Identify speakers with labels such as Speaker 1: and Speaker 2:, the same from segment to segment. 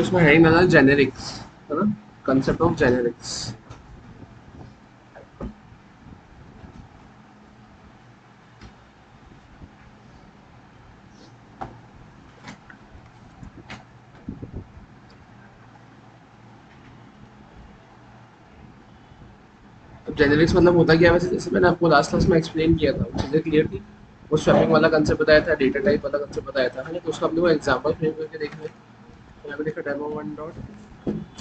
Speaker 1: उसमें हेडिंग डालना है जेनेरिक्स, है ना, कंसेप्ट ऑफ जेनेरिक्स। अब जेनेरिक्स मतलब होता क्या है वैसे, जैसे मैंने आपको लास्ट क्लास में एक्सप्लेन किया था, चीज़ें क्लियर थी। वो स्वैपिंग वाला कंसेप्ट बताया था, डेटा टाइप वाला कंसेप्ट बताया था, है ना। तो उसका अपने को एग्जाम्पल फ्रेम करके देखना है। तो यहाँ पे देखा demo one dot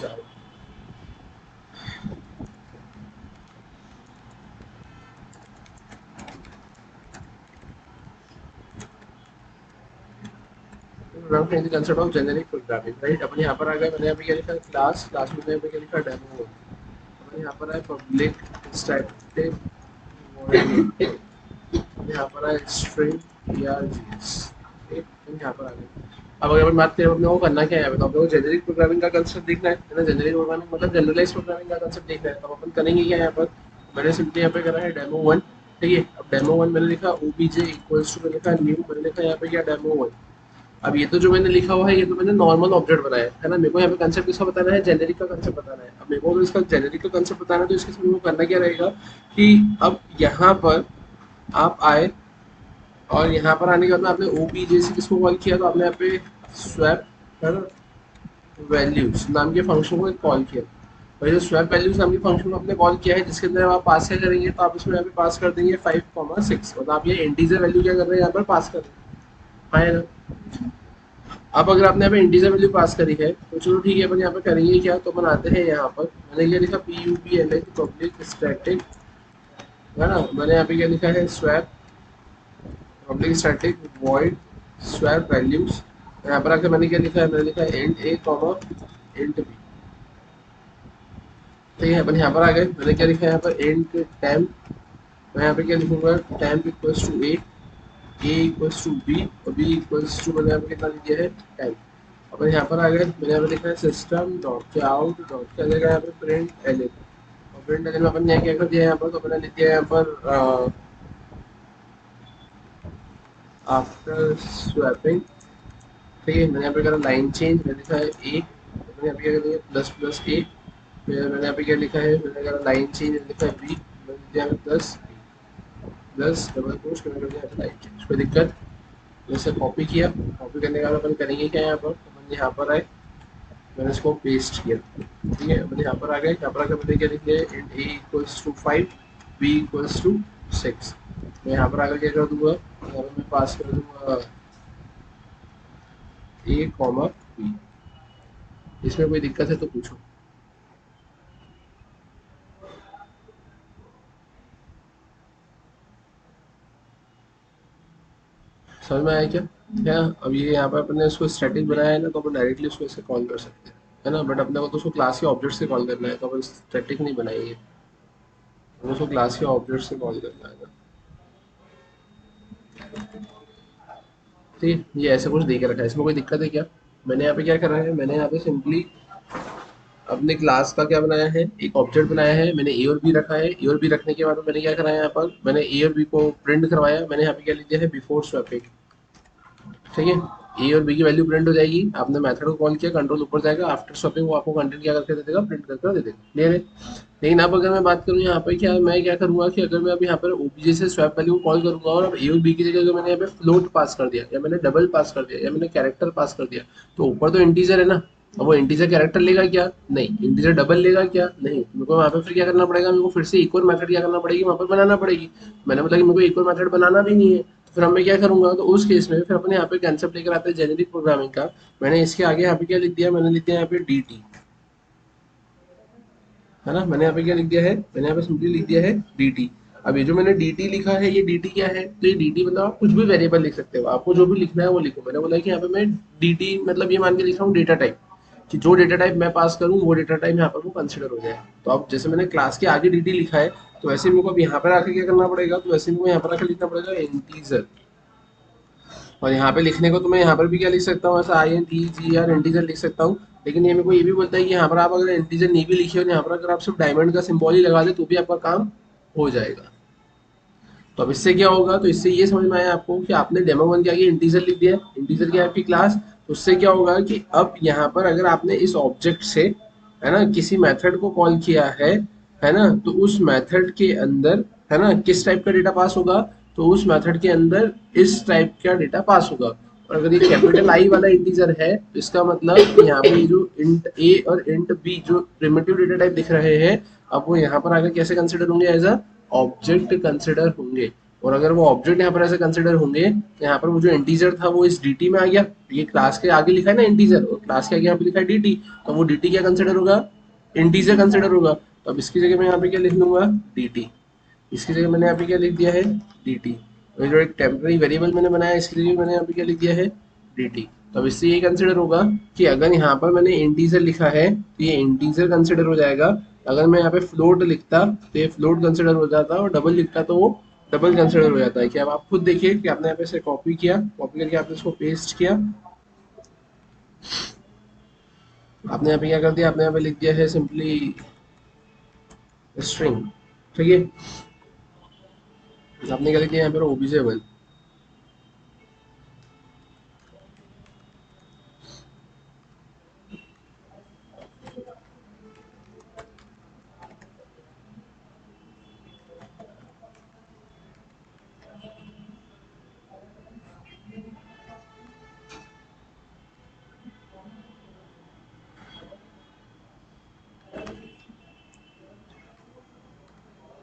Speaker 1: Java. Concept of generic programming, right. अपन यहाँ पर आ गए, मैंने यहाँ पे क्या लिखा, क्लास, क्लास में यहाँ पे क्या लिखा, डेमो वन। अपन यहाँ पर आए पब्लिक स्टैटिक वॉइड, यहाँ पर आए स्ट्रिंग ERGS, यहाँ पर आ गए। अब अगर अपन बात करें अपने को करना क्या है, तो अपने को जेनेरिक प्रोग्रामिंग का कंसेप्ट देखना है ना। जेनेरिक प्रोग्रामिंग मतलब जनरलाइज प्रोग्रामिंग का कंसेप्ट देखना है। तो अपन करेंगे क्या यहाँ पर, मैंने सिंपली यहाँ पे करा है डेमो वन, ठीक है। अब डेमो वन मैंने लिखा ओबीजे इक्वल्स टू, मैंने लिखा न्यू, मैंने लिखा यहाँ पे क्या डेमो वन। अब ये तो जो मैंने लिखा हुआ है ये तो मैंने नॉर्मल ऑब्जेक्ट बनाया है ना। मेरे को यहाँ पे कंसेप्ट किसका बताना है, जेनेरिक का कंसेप्ट बताना है। अब मेरे को इसका जेनेरिक का कंसेप्ट बताना है, तो इसके समय करना क्या रहेगा कि अब यहाँ पर आप आए और यहाँ पर आने के बाद में आपने ओबीजे से किसको कॉल किया, तो आपने यहाँ पे स्वैप, है ना, वैल्यूज नाम के फंक्शन को कॉल किया। और ये स्वैप वैल्यूज नाम के फंक्शन को आपने कॉल किया है, जिसके अंदर आप पास क्या करेंगे, तो आप इसमें यहाँ पे पास कर देंगे 5,6, मतलब आप ये इंटीजर वैल्यू क्या कर रहे हैं यहाँ पर पास कर रहे हैं, हाँ है ना। अब अगर आपने यहाँ पे इंटीजर वैल्यू पास करी है तो चलो ठीक है, अपन यहाँ पे करेंगे क्या, तो अपन आते हैं यहाँ पर, मैंने क्या लिखा PUBLH पब्लिक स्टैटिक, है ना। मैंने यहाँ पे क्या लिखा है swap public static void swap values. यहाँ पर आकर मैंने क्या लिखा है, मैंने लिखा है इंट ए कॉमा इंट बी, ठीक है। अपन यहाँ पर आ गए, मैंने क्या लिखा है यहाँ पर इंट टेम्प, मैं यहाँ पे क्या लिखूंगा, temp equals to A equals to B, और बी इक्वल्स टू मैंने यहाँ पे कितना लिख दिया है 10। अपन यहाँ पर आ गए, मैंने यहाँ पे लिखा है सिस्टम डॉट आउट डॉट क्या देगा यहाँ पे प्रिंट एल, और प्रिंट एल में अपन यहाँ क्या कर दिया है यहाँ पर, तो मैंने लिख दिया है यहाँ पर आफ्टर स्वैपिंग, ठीक है। मैंने यहाँ पे करा लाइन चेंज, मैंने लिखा है ए, मैंने यहाँ पे क्या कर दिया प्लस प्लस ए, फिर मैंने यहाँ पे क्या लिखा है, मैंने करा लाइन चेंज, मैंने लिखा है बी, मैंने दिया है प्लस प्लस डबल कोट्स, मैंने कर दिया है लाइन चेंज, कोई दिक्कत। जैसे कॉपी किया, कॉपी करने के बाद अपन करेंगे क्या यहाँ पर, अपन यहाँ पर आए, मैंने इसको पेस्ट किया, ठीक है। मैंने यहाँ पर आ गए, यहाँ पर आकर मैंने क्या लिख दिया, int A equals to 5, B equals to 6। मैं यहाँ पर आकर क्या कर दूंगा, यहाँ पर मैं पास कर दूंगा ए कॉमा बी। इसमें कोई दिक्कत है तो पूछो। समझ में आया क्या, क्या। अब ये यहाँ पर अपने इसको स्टैटिक बनाया है ना, तो अपन डायरेक्टली उसको इससे कॉल कर सकते हैं, है ना। बट अपने को तो उसको क्लास के ऑब्जेक्ट से कॉल करना है, तो अपन स्टैटिक नहीं बनाएंगे, अपन उसको क्लास के ऑब्जेक्ट से कॉल करना है ना। ठीक है, ये ऐसे कुछ दे के रखा है, इसमें कोई दिक्कत है क्या। मैंने यहाँ पे क्या करा है, मैंने यहाँ पे सिंपली अपने क्लास का क्या बनाया है, एक ऑब्जेक्ट बनाया है, मैंने ए और बी रखा है। ए और बी रखने के बाद मैंने क्या कराया, यहाँ पर मैंने ए और बी को प्रिंट करवाया। मैंने यहाँ पे क्या लिख दिया है, बिफोर स्वैपिंग, ठीक है। ए और बी की वैल्यू प्रिंट हो जाएगी, आपने मेथड को कॉल किया, कंट्रोल ऊपर जाएगा, आफ्टर स्वैपिंग वो आपको कंटेंट क्या करके दे देगा, प्रिंट करके दे देगा, क्लियर है। लेकिन अब अगर मैं बात करूँ यहाँ पे, क्या मैं क्या करूँगा कि अगर मैं अब यहाँ पर ओबीजे से स्वैप वैल्यू को कॉल करूँगा, और अब ए और बी की जगह अगर मैंने यहाँ पे फ्लोट पास कर दिया, या मैंने डबल पास कर दिया, या मैंने कैरेक्टर पास कर दिया, तो ऊपर तो इंटीजर है ना, अब वो इंटीजर कैरेक्टर लेगा क्या, नहीं। इंटीजर डबल लेगा क्या, नहीं। मेरे को वहाँ पे फिर क्या करना पड़ेगा, मेरे को फिर से एक और मेथड क्या करना पड़ेगी, वहाँ पर बनाना पड़ेगी। मैंने बोला कि मेरे को एक और मेथड बनाना भी नहीं है, तो फिर मैं क्या करूंगा, तो उस केस में फिर अपने यहाँ पे कंसेप्ट लेकर आते हैं जेनेरिक प्रोग्रामिंग का। मैंने इसके आगे यहाँ पे क्या लिख दिया, मैंने लिख दिया यहाँ पे dt, है ना। मैंने यहाँ पे क्या लिख दिया है, मैंने यहाँ पे सिंपली लिख दिया है dt। अब ये जो मैंने dt लिखा है, ये dt क्या है, तो ये dt मतलब आप कुछ भी वेरिएबल लिख सकते हो, आपको जो भी लिखना है वो लिखो। मैंने बोला कि यहाँ पे मैं dt मतलब ये मान के लिख रहा हूँ डेटा टाइप, कि जो डेटा टाइप मैं पास करूँ वो डेटा टाइप यहाँ पर वो कंसिडर हो जाए। तो अब जैसे मैंने क्लास के आगे dt लिखा है, तो वैसे मेरे को अब यहाँ पर आके क्या करना पड़ेगा, तो वैसे मेरे को यहाँ पर आके लिखना पड़ेगा इंटीजर। और यहाँ पे लिखने को तो मैं यहाँ पर भी क्या लिख सकता हूँ, ऐसा INTGR इंटीजर लिख सकता हूँ। लेकिन ये मेरे को ये भी बोलता है कि यहाँ पर आप अगर इंटीजर नहीं भी लिखे और यहाँ पर अगर आप सिर्फ डायमंड का सिंबल ही लगा दे तो भी आपका काम हो जाएगा। तो अब इससे क्या होगा, तो इससे ये समझ में आया आपको कि आपने डेमो वन के आगे इंटीजर लिख दिया, इंटीजर की आपकी क्लास, उससे क्या होगा कि अब यहाँ पर अगर आपने इस ऑब्जेक्ट से, है ना, किसी मेथड को कॉल किया है ना, तो उस मेथड के अंदर, है ना, किस टाइप का डेटा पास होगा, तो उस मेथड के अंदर इस टाइप का डेटा पास होगा। और अगर ये कैपिटल आई वाला इंटीजर है तो इसका मतलब यहाँ पे ये जो इंट ए और इंट बी जो प्रिमिटिव डेटा टाइप दिख रहे हैं, अब वो यहाँ पर आगे कैसे कंसिडर होंगे, एज अ ऑब्जेक्ट कंसिडर होंगे। और अगर वो ऑब्जेक्ट यहाँ पर ऐसे कंसिडर होंगे तो यहाँ पर वो जो इंटीजर था वो इस dt में आ गया। ये क्लास के आगे लिखा है ना इंटीजर, और क्लास के आगे यहाँ पे लिखा है dt, तो वो dt क्या कंसिडर होगा, इंटीजर कंसिडर होगा। तो अब इसकी जगह मैं यहाँ पे क्या लिख लूंगा, dt। इसकी जगह मैंने यहाँ पे क्या लिख दिया है, dt। और जो एक टेम्पररी वेरिएबल मैंने बनाया इसकी जगह मैंने यहाँ पे क्या लिख दिया है, dt। तो अब इससे ये कंसिडर होगा कि अगर यहाँ पर मैंने इंटीजर लिखा है तो ये इंटीजर कंसिडर हो जाएगा। अगर मैं यहाँ पे फ्लोट लिखता तो ये फ्लोट कंसिडर हो जाता, और डबल लिखता तो वो डबल कंसिडर हो जाता है। कि अब आप खुद देखिए कि आपने यहाँ पे से कॉपी किया, कॉपी करके आपने इसको पेस्ट किया, आपने यहाँ पे क्या कर दिया, आपने यहाँ पे लिख दिया है सिंपली स्ट्रिंग, ठीक है। आपने क्या लिख दिया यहाँ पे, ओबीजे1।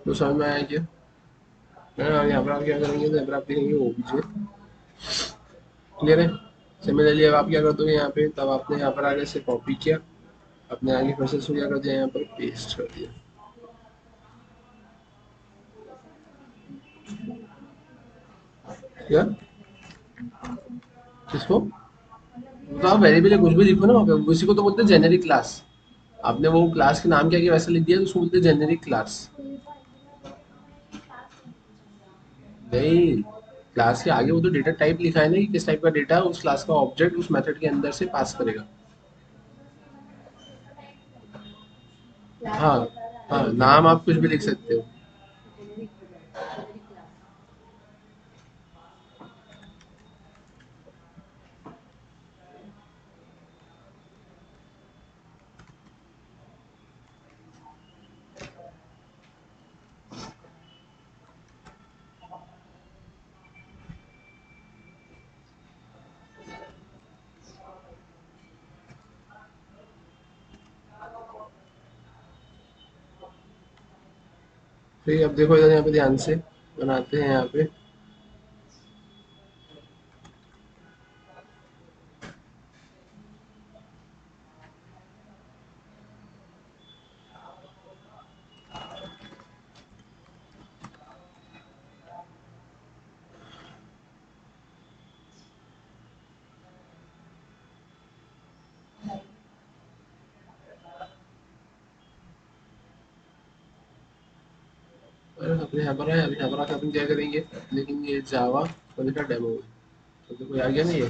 Speaker 1: तो समझ में आया क्या, यहाँ पर आप क्या करेंगे, तो यहाँ पर आप लिखेंगे ओबीजे, क्लियर है। सिमिलरली अब आप क्या करते हो यहाँ पे, तब आपने यहाँ पर आगे से कॉपी किया, अपने आगे फिर से इसको क्या कर दिया, यहाँ पर पेस्ट कर दिया। क्या किसको, तो आप वेरिएबल कुछ भी लिखो ना वहाँ पे, उसी को तो बोलते हैं जेनेरिक क्लास। आपने वो क्लास के नाम क्या किया वैसा लिख दिया तो उसको बोलते हैं जेनेरिक क्लास। नहीं, क्लास के आगे वो तो डेटा टाइप लिखा है ना, कि किस टाइप का डेटा उस क्लास का ऑब्जेक्ट उस मेथड के अंदर से पास करेगा। हाँ, हाँ, नाम आप कुछ भी लिख सकते हो। फिर अब देखो इधर यहाँ पे ध्यान से बनाते हैं यहाँ पे। अपने यहाँ पर है, अभी यहाँ पर आके अपन क्या करेंगे, लेकिन ये जावा और लिखा डेमो, तो देखो आ गया ना ये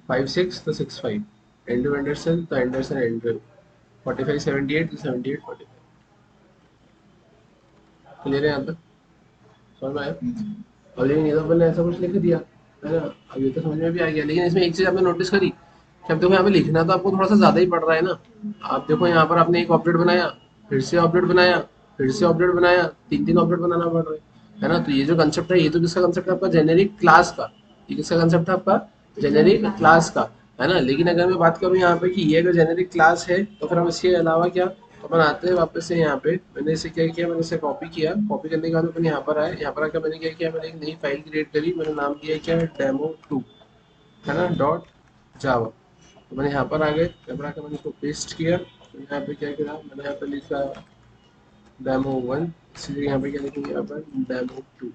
Speaker 1: 5 6 तो 6 5, एंड्रू एंडरसन तो एंडरसन एंड्रू, 45 78 तो 78 45। क्लियर है यहाँ पे, समझ में आया। और लेकिन ये तो मैंने ऐसा कुछ लिख दिया, है ना। अब ये तो समझ में भी आ गया, लेकिन इसमें एक चीज आपने नोटिस करी कि अब देखो यहाँ पे लिखना तो आपको थोड़ा सा ज्यादा ही पड़ रहा है ना। आप देखो यहाँ पर आपने एक ऑब्जेक्ट बनाया, फिर से ऑब्जेक्ट बनाया, फिर से ऑब्जेक्ट बनाया, तीन तीन ऑब्जेक्ट बनाना पड़ रहा है ना। तो ये जो कंसेप्ट है, ये तो किसका कंसेप्ट है, आपका जेनेरिक क्लास का। ये किसका कंसेप्ट है, आपका जेनेरिक क्लास का, है ना। लेकिन अगर मैं बात करूँ यहाँ पे कि ये अगर जेनेरिक क्लास है, तो फिर हम इसके अलावा क्या, तो अपन आते हैं वापस से यहाँ पे। मैंने इसे क्या किया, मैंने इसे कॉपी किया, कॉपी करने के बाद अपन यहाँ पर आए, यहाँ पर आकर मैंने क्या किया, मैंने एक नई फाइल क्रिएट करी, मैंने नाम दिया क्या, डेमो 2, है ना, डॉट जावा। तो मैंने यहाँ पर आ गए, यहाँ पर आकर मैंने इसको पेस्ट किया, तो यहाँ पे क्या किया, मैंने यहाँ पे लिखा डेमो 1, इसलिए यहाँ पे क्या लिखेंगे, यहाँ पर डेमो 2।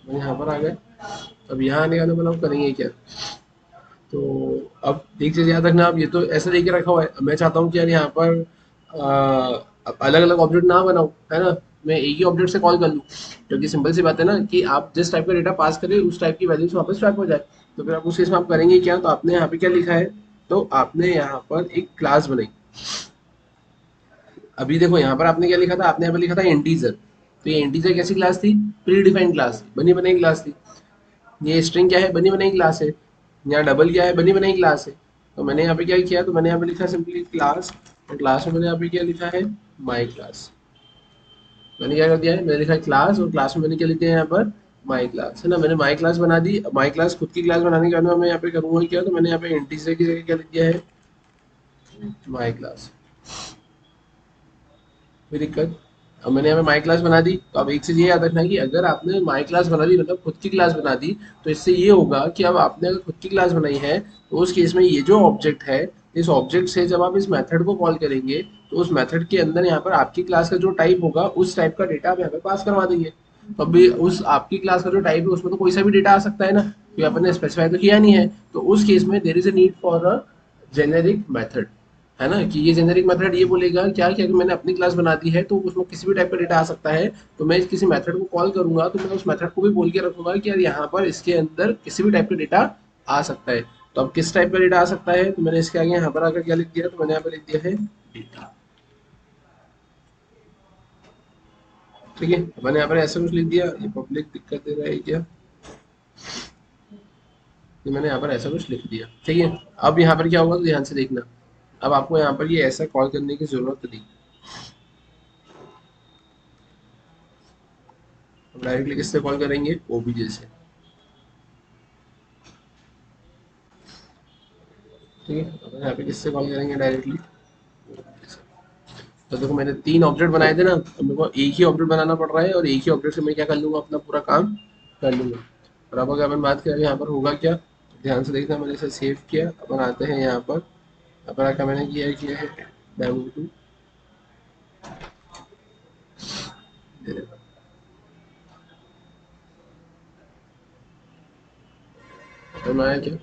Speaker 1: मैंने यहाँ पर आ गए, अब यहाँ आने का तो मतलब करेंगे क्या। तो अब एक चीज याद रखना, आप ये तो ऐसे लेके रखा हुआ है, अब मैं चाहता हूँ कि यार यहाँ पर अलग अलग ऑब्जेक्ट ना बनाऊं, है ना। मैं एक ही ऑब्जेक्ट से कॉल कर लूँ, क्योंकि सिंपल सी बात है ना कि आप जिस टाइप का डेटा पास करें उस टाइप की वैल्यूज वापस स्वैप हो जाए। तो फिर आप उस केस में आप करेंगे क्या, तो आपने यहाँ पे क्या लिखा है, तो आपने यहाँ पर एक क्लास बनाई। अभी देखो यहाँ पर आपने क्या लिखा था, आपने यहाँ पर लिखा था इंटीजर, तो ये इंटीजर कैसी क्लास थी? प्री डिफाइंड क्लास थी, बनी बनाई क्लास थी। ये स्ट्रिंग क्या है? बनी बनाई क्लास है। यहाँ डबल क्या है? बनी बनाई क्लास है। तो मैंने यहाँ पे क्या किया, तो मैंने यहाँ पे लिखा सिंपली क्लास, और क्लास में मैंने यहाँ पे क्या लिखा है? My class. मैंने क्या कर दिया है? मैंने लिखा क्लास, और क्लास में मैंने क्या लिख दिया है यहाँ पर? माई क्लास, है ना। मैंने माई क्लास बना दी। माई क्लास खुद की क्लास बनाने के बाद मैं यहाँ पे करूँगा क्या, तो मैंने यहाँ पे इंटीजर की जगह क्या लिख दिया है? My class. कोई दिक्कत? अब मैंने यहाँ पे माई क्लास बना दी, तो अब एक चीज ये याद रखना है कि अगर आपने माई क्लास बना दी, मतलब खुद की क्लास बना दी, तो इससे ये होगा कि अब आपने अगर खुद की क्लास बनाई है, तो उस केस में ये जो ऑब्जेक्ट है, इस ऑब्जेक्ट से जब आप इस मेथड को कॉल करेंगे, तो उस मेथड के अंदर यहाँ पर आपकी क्लास का जो टाइप होगा, उस टाइप का डेटा आप यहाँ पे पास करवा देंगे। तो अभी उस आपकी क्लास का जो टाइप है, उसमें तो कोई सा भी डेटा आ सकता है ना, क्योंकि आपने स्पेसिफाई तो किया नहीं है। तो उस केस में there is a need for a generic method, है ना। कि ये जेनेरिक मेथड ये बोलेगा क्या कि अगर मैंने अपनी क्लास बना दी है, तो उसमें किसी भी टाइप का डेटा आ सकता है। तो मैं किसी मेथड को कॉल करूंगा, तो मैं उस मेथड को भी बोल के रखूंगा कि यार यहाँ पर इसके अंदर किसी भी टाइप का डेटा आ सकता है। तो अब किस टाइप का डेटा आ सकता है, तो मैंने इसके आगे यहाँ पर आकर क्या लिख दिया, तो मैंने यहाँ पर लिख दिया है डेटा। ठीक है, मैंने यहाँ पर ऐसा कुछ लिख दिया। ये पब्लिक दिक्कत दे रहा है क्या? ये मैंने यहाँ पर ऐसा कुछ लिख दिया, ठीक है। अब यहाँ पर क्या होगा, तो ध्यान से देखना। अब आपको यहाँ पर ये ऐसा कॉल करने की जरूरत नहीं। अब डायरेक्टली किससे कॉल करेंगे? ओबीजे से। ठीक है, अब यहाँ पे किससे कॉल करेंगे? डायरेक्टली। तो देखो मैंने 3 ऑब्जेक्ट बनाए थे ना, अब मेरे को एक ही ऑब्जेक्ट बनाना पड़ रहा है, और एक ही ऑब्जेक्ट से मैं क्या कर लूंगा? अपना पूरा काम कर लूंगा। और अब अगर अपन बात करें यहाँ पर होगा क्या, ध्यान से देखना। मैंने इसे सेव किया, अपन आते हैं यहाँ पर। अपना क्या मैंने किया है? डेमो 2 बनाया क्या?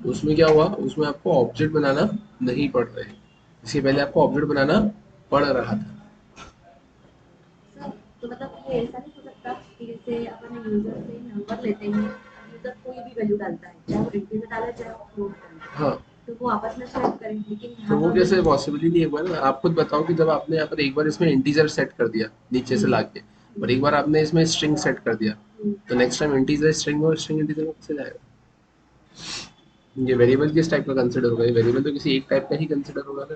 Speaker 1: उसमें क्या हुआ? उसमें आपको ऑब्जेक्ट बनाना नहीं पड़ रहा है। इसके पहले आपको ऑब्जेक्ट बनाना पड़ रहा था।
Speaker 2: सर, तो मतलब ये ऐसा नहीं हो सकता कि जैसे अपन यूजर से नंबर लेते हैं, यूजर कोई भी वैल्यू डालता है, चाहे वो इंटीजर डाले चाहे वो फ्लोट डाले,
Speaker 1: हाँ,
Speaker 2: तो वो आपस में स्वैप करें, लेकिन
Speaker 1: तो
Speaker 2: यहाँ
Speaker 1: वो
Speaker 2: तो
Speaker 1: कैसे
Speaker 2: अगर
Speaker 1: पॉसिबल ही नहीं है। ना, आप खुद बताओ कि जब आपने यहाँ पर एक बार इसमें इंटीजर सेट कर दिया नीचे से लाके, और एक बार आपने इसमें स्ट्रिंग सेट कर दिया, तो नेक्स्ट टाइम इंटीजर स्ट्रिंग और स्ट्रिंग इंटीजर में कैसे जाएगा? ये वेरिएबल किस टाइप का कंसिडर होगा? ये वेरिएबल तो किसी एक टाइप का ही कंसिडर होगा ना।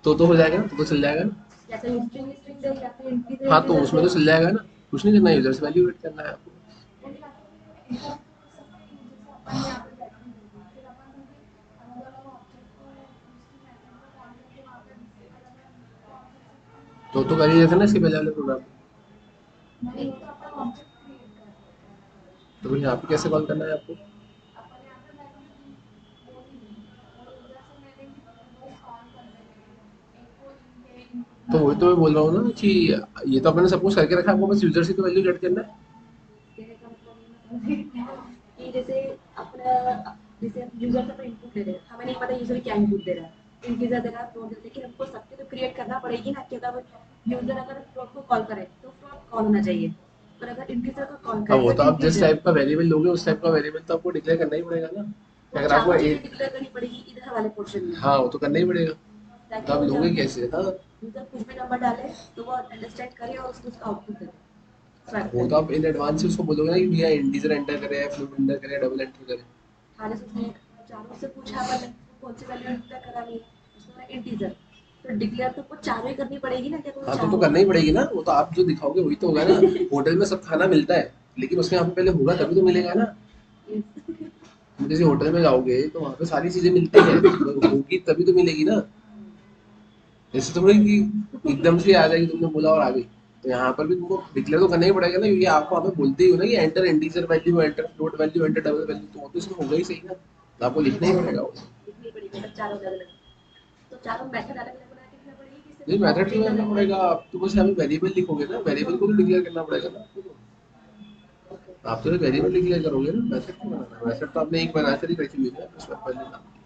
Speaker 1: तो हो जाएगा ना, तो चल जाएगा ना।
Speaker 2: या तो स्ट्रिंग स्ट्रिंग दे या फिर इंटीजर
Speaker 1: हाँ, तो
Speaker 2: इंटीजर
Speaker 1: उसमें
Speaker 2: दे।
Speaker 1: तो चल जाएगा ना। कुछ नहीं करना, यूजर से वैल्यू वेट करना है आपको। तो कर ही रहे थे ना इसके पहले वाले प्रोग्राम।
Speaker 2: नहीं,
Speaker 1: तो फिर यहाँ पे कैसे कॉल करना है आपको? तो वही तो मैं बोल रहा हूँ ना कि ये तो अपने सब कुछ करके रखा है, आपको बस यूजर से तो वैल्यू गेट करना है।
Speaker 2: कहने का मतलब ये मतलब कि जैसे अपना जैसे यूजर से अपना इनपुट ले रहे हैं, हमें नहीं पता यूजर क्या इनपुट दे रहा है, इंटीजर दे रहा है, फ्लोट दे रहा है, लेकिन हमको सबके तो क्रिएट करना पड़ेगी ना कि अगर यूजर अगर फ्लोट को कॉल करे तो फ्लोट कॉल होना चाहिए, पर अगर इंटीजर को कॉल
Speaker 1: हाँ,
Speaker 2: करे
Speaker 1: वो
Speaker 2: तो
Speaker 1: तो आप जिस
Speaker 2: इंटीजर।
Speaker 1: टाइप का वेरिएबल लोगे, उस टाइप का वेरिएबल तो आपको डिक्लेयर करना ही पड़ेगा ना।
Speaker 2: वो
Speaker 1: अगर आपको
Speaker 2: चारों चीजें
Speaker 1: एक,
Speaker 2: डिक्लेयर करनी पड़ेगी इधर वाले पोर्शन में,
Speaker 1: हाँ, वो तो करना ही पड़ेगा। तो
Speaker 2: ताकि
Speaker 1: आप
Speaker 2: वो
Speaker 1: लोगे
Speaker 2: जब
Speaker 1: कैसे? हाँ,
Speaker 2: यूजर कुछ भी नंबर डाले तो वो अंडरस्टैंड करे और उसको उसका आउटपुट दे, स्वैप
Speaker 1: वो तो
Speaker 2: करके।
Speaker 1: आप इन एडवांस से उसको बोलोगे ना कि भैया इंटीजर एंटर करे या फ्लोट एंटर करे या डबल एंटर करे।
Speaker 2: हाँ, जैसे उसने चारों से पूछा अपन ने कौन सी वैल्यू डिक्लेयर करानी है, उसने इंटीजर, तो डिक्लेयर तो कुछ चारों ही करनी पड़ेगी ना, क्या कोई
Speaker 1: हाँ, तो
Speaker 2: चारों।
Speaker 1: करना ही पड़ेगी ना। वो तो आप जो दिखाओगे वही तो होगा ना। होटल में सब खाना मिलता है, लेकिन उसके यहाँ पे पहले होगा तभी तो मिलेगा ना। तुम किसी होटल में जाओगे तो वहाँ पे सारी चीजें मिलती है, तो होगी तभी तो मिलेगी ना। जैसे थोड़ी कि एकदम से आ जाएगी, तुमने बोला और आ गई। तो यहाँ पर भी तुमको डिक्लेयर तो करना ही पड़ेगा ना, क्योंकि आप वहाँ पे बोलते ही हो ना कि enter integer value, enter float value, enter double value, तो वो तो इसमें होगा ही सही ना। तो आपको लिखना ही पड़ेगा वो।
Speaker 2: लिखनी पड़ेगी मतलब चारों अलग अलग, तो चारों मेथड अलग अलग बना के लिखना पड़ेगी कि
Speaker 1: नहीं,
Speaker 2: सिर्फ
Speaker 1: मेथड क्यों
Speaker 2: ऑब्जेक्ट
Speaker 1: बनाना
Speaker 2: अलग अलग।
Speaker 1: पड़ेगा? आप तो बस यहाँ पे वेरिएबल लिखोगे ना, वेरिएबल को तो डिक्लेयर करना पड़ेगा ना आपको तो।
Speaker 2: ओके,
Speaker 1: आप तो वेरिएबल डिक्लेयर करोगे ना, मेथड क्यों बनाना? मेथड तो आपने एक बना कर ही रखी हुई है उसमें पहले नाम की।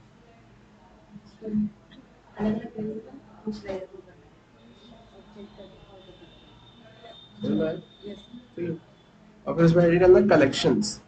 Speaker 2: अलग अलग वेरिएबल कुछ वेरिएबल करना है, ऑब्जेक्ट का कॉल करना
Speaker 1: समझ में आया?
Speaker 2: है। यस।
Speaker 1: ठीक है। और फिर इसमें एडिट करना कलेक्शंस।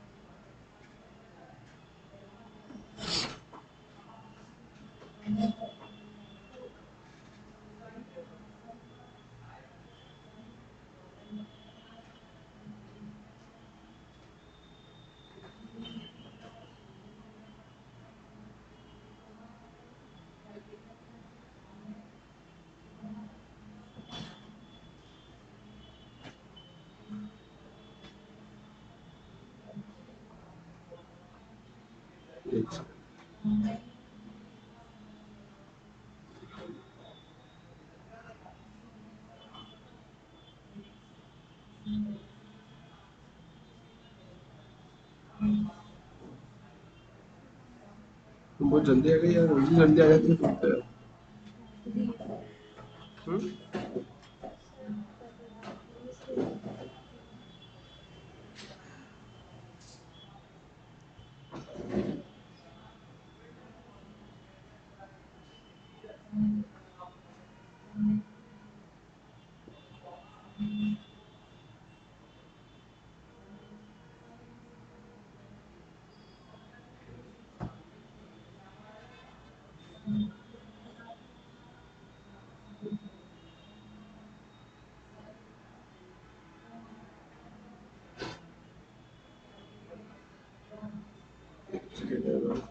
Speaker 1: एक second। तुम बहुत जल्दी आ गई यार, मुझे जल्दी आ जाती है तुम तो यार।
Speaker 2: जी
Speaker 1: हम्म?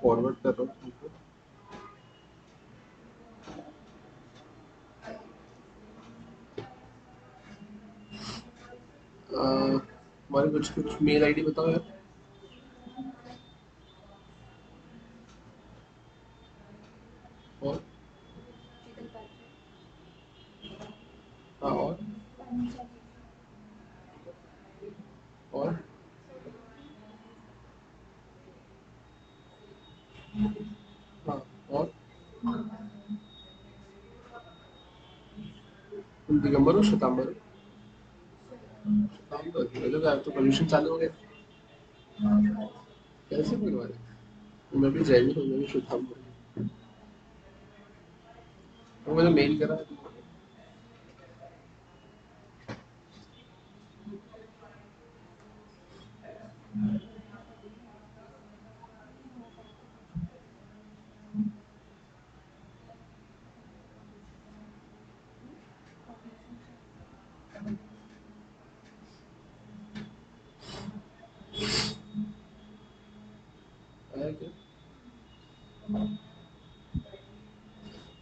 Speaker 1: फॉरवर्ड कर रहा हूँ तुमको। हमारे कुछ कुछ मेल आईडी बताओ यार। और
Speaker 2: शीतल पात्रे,
Speaker 1: हाँ और हाँ और तुम दिगंबर हो श्वेतांबर हो? श्वेतांबर पहले तो यार तो पोल्यूशन चालू हो गया। कैसे भगवान है? मैं भी जैन हूँ, मैं भी श्वेतांबर हूँ। वो मैंने मेल करा है तुमको। आया क्या?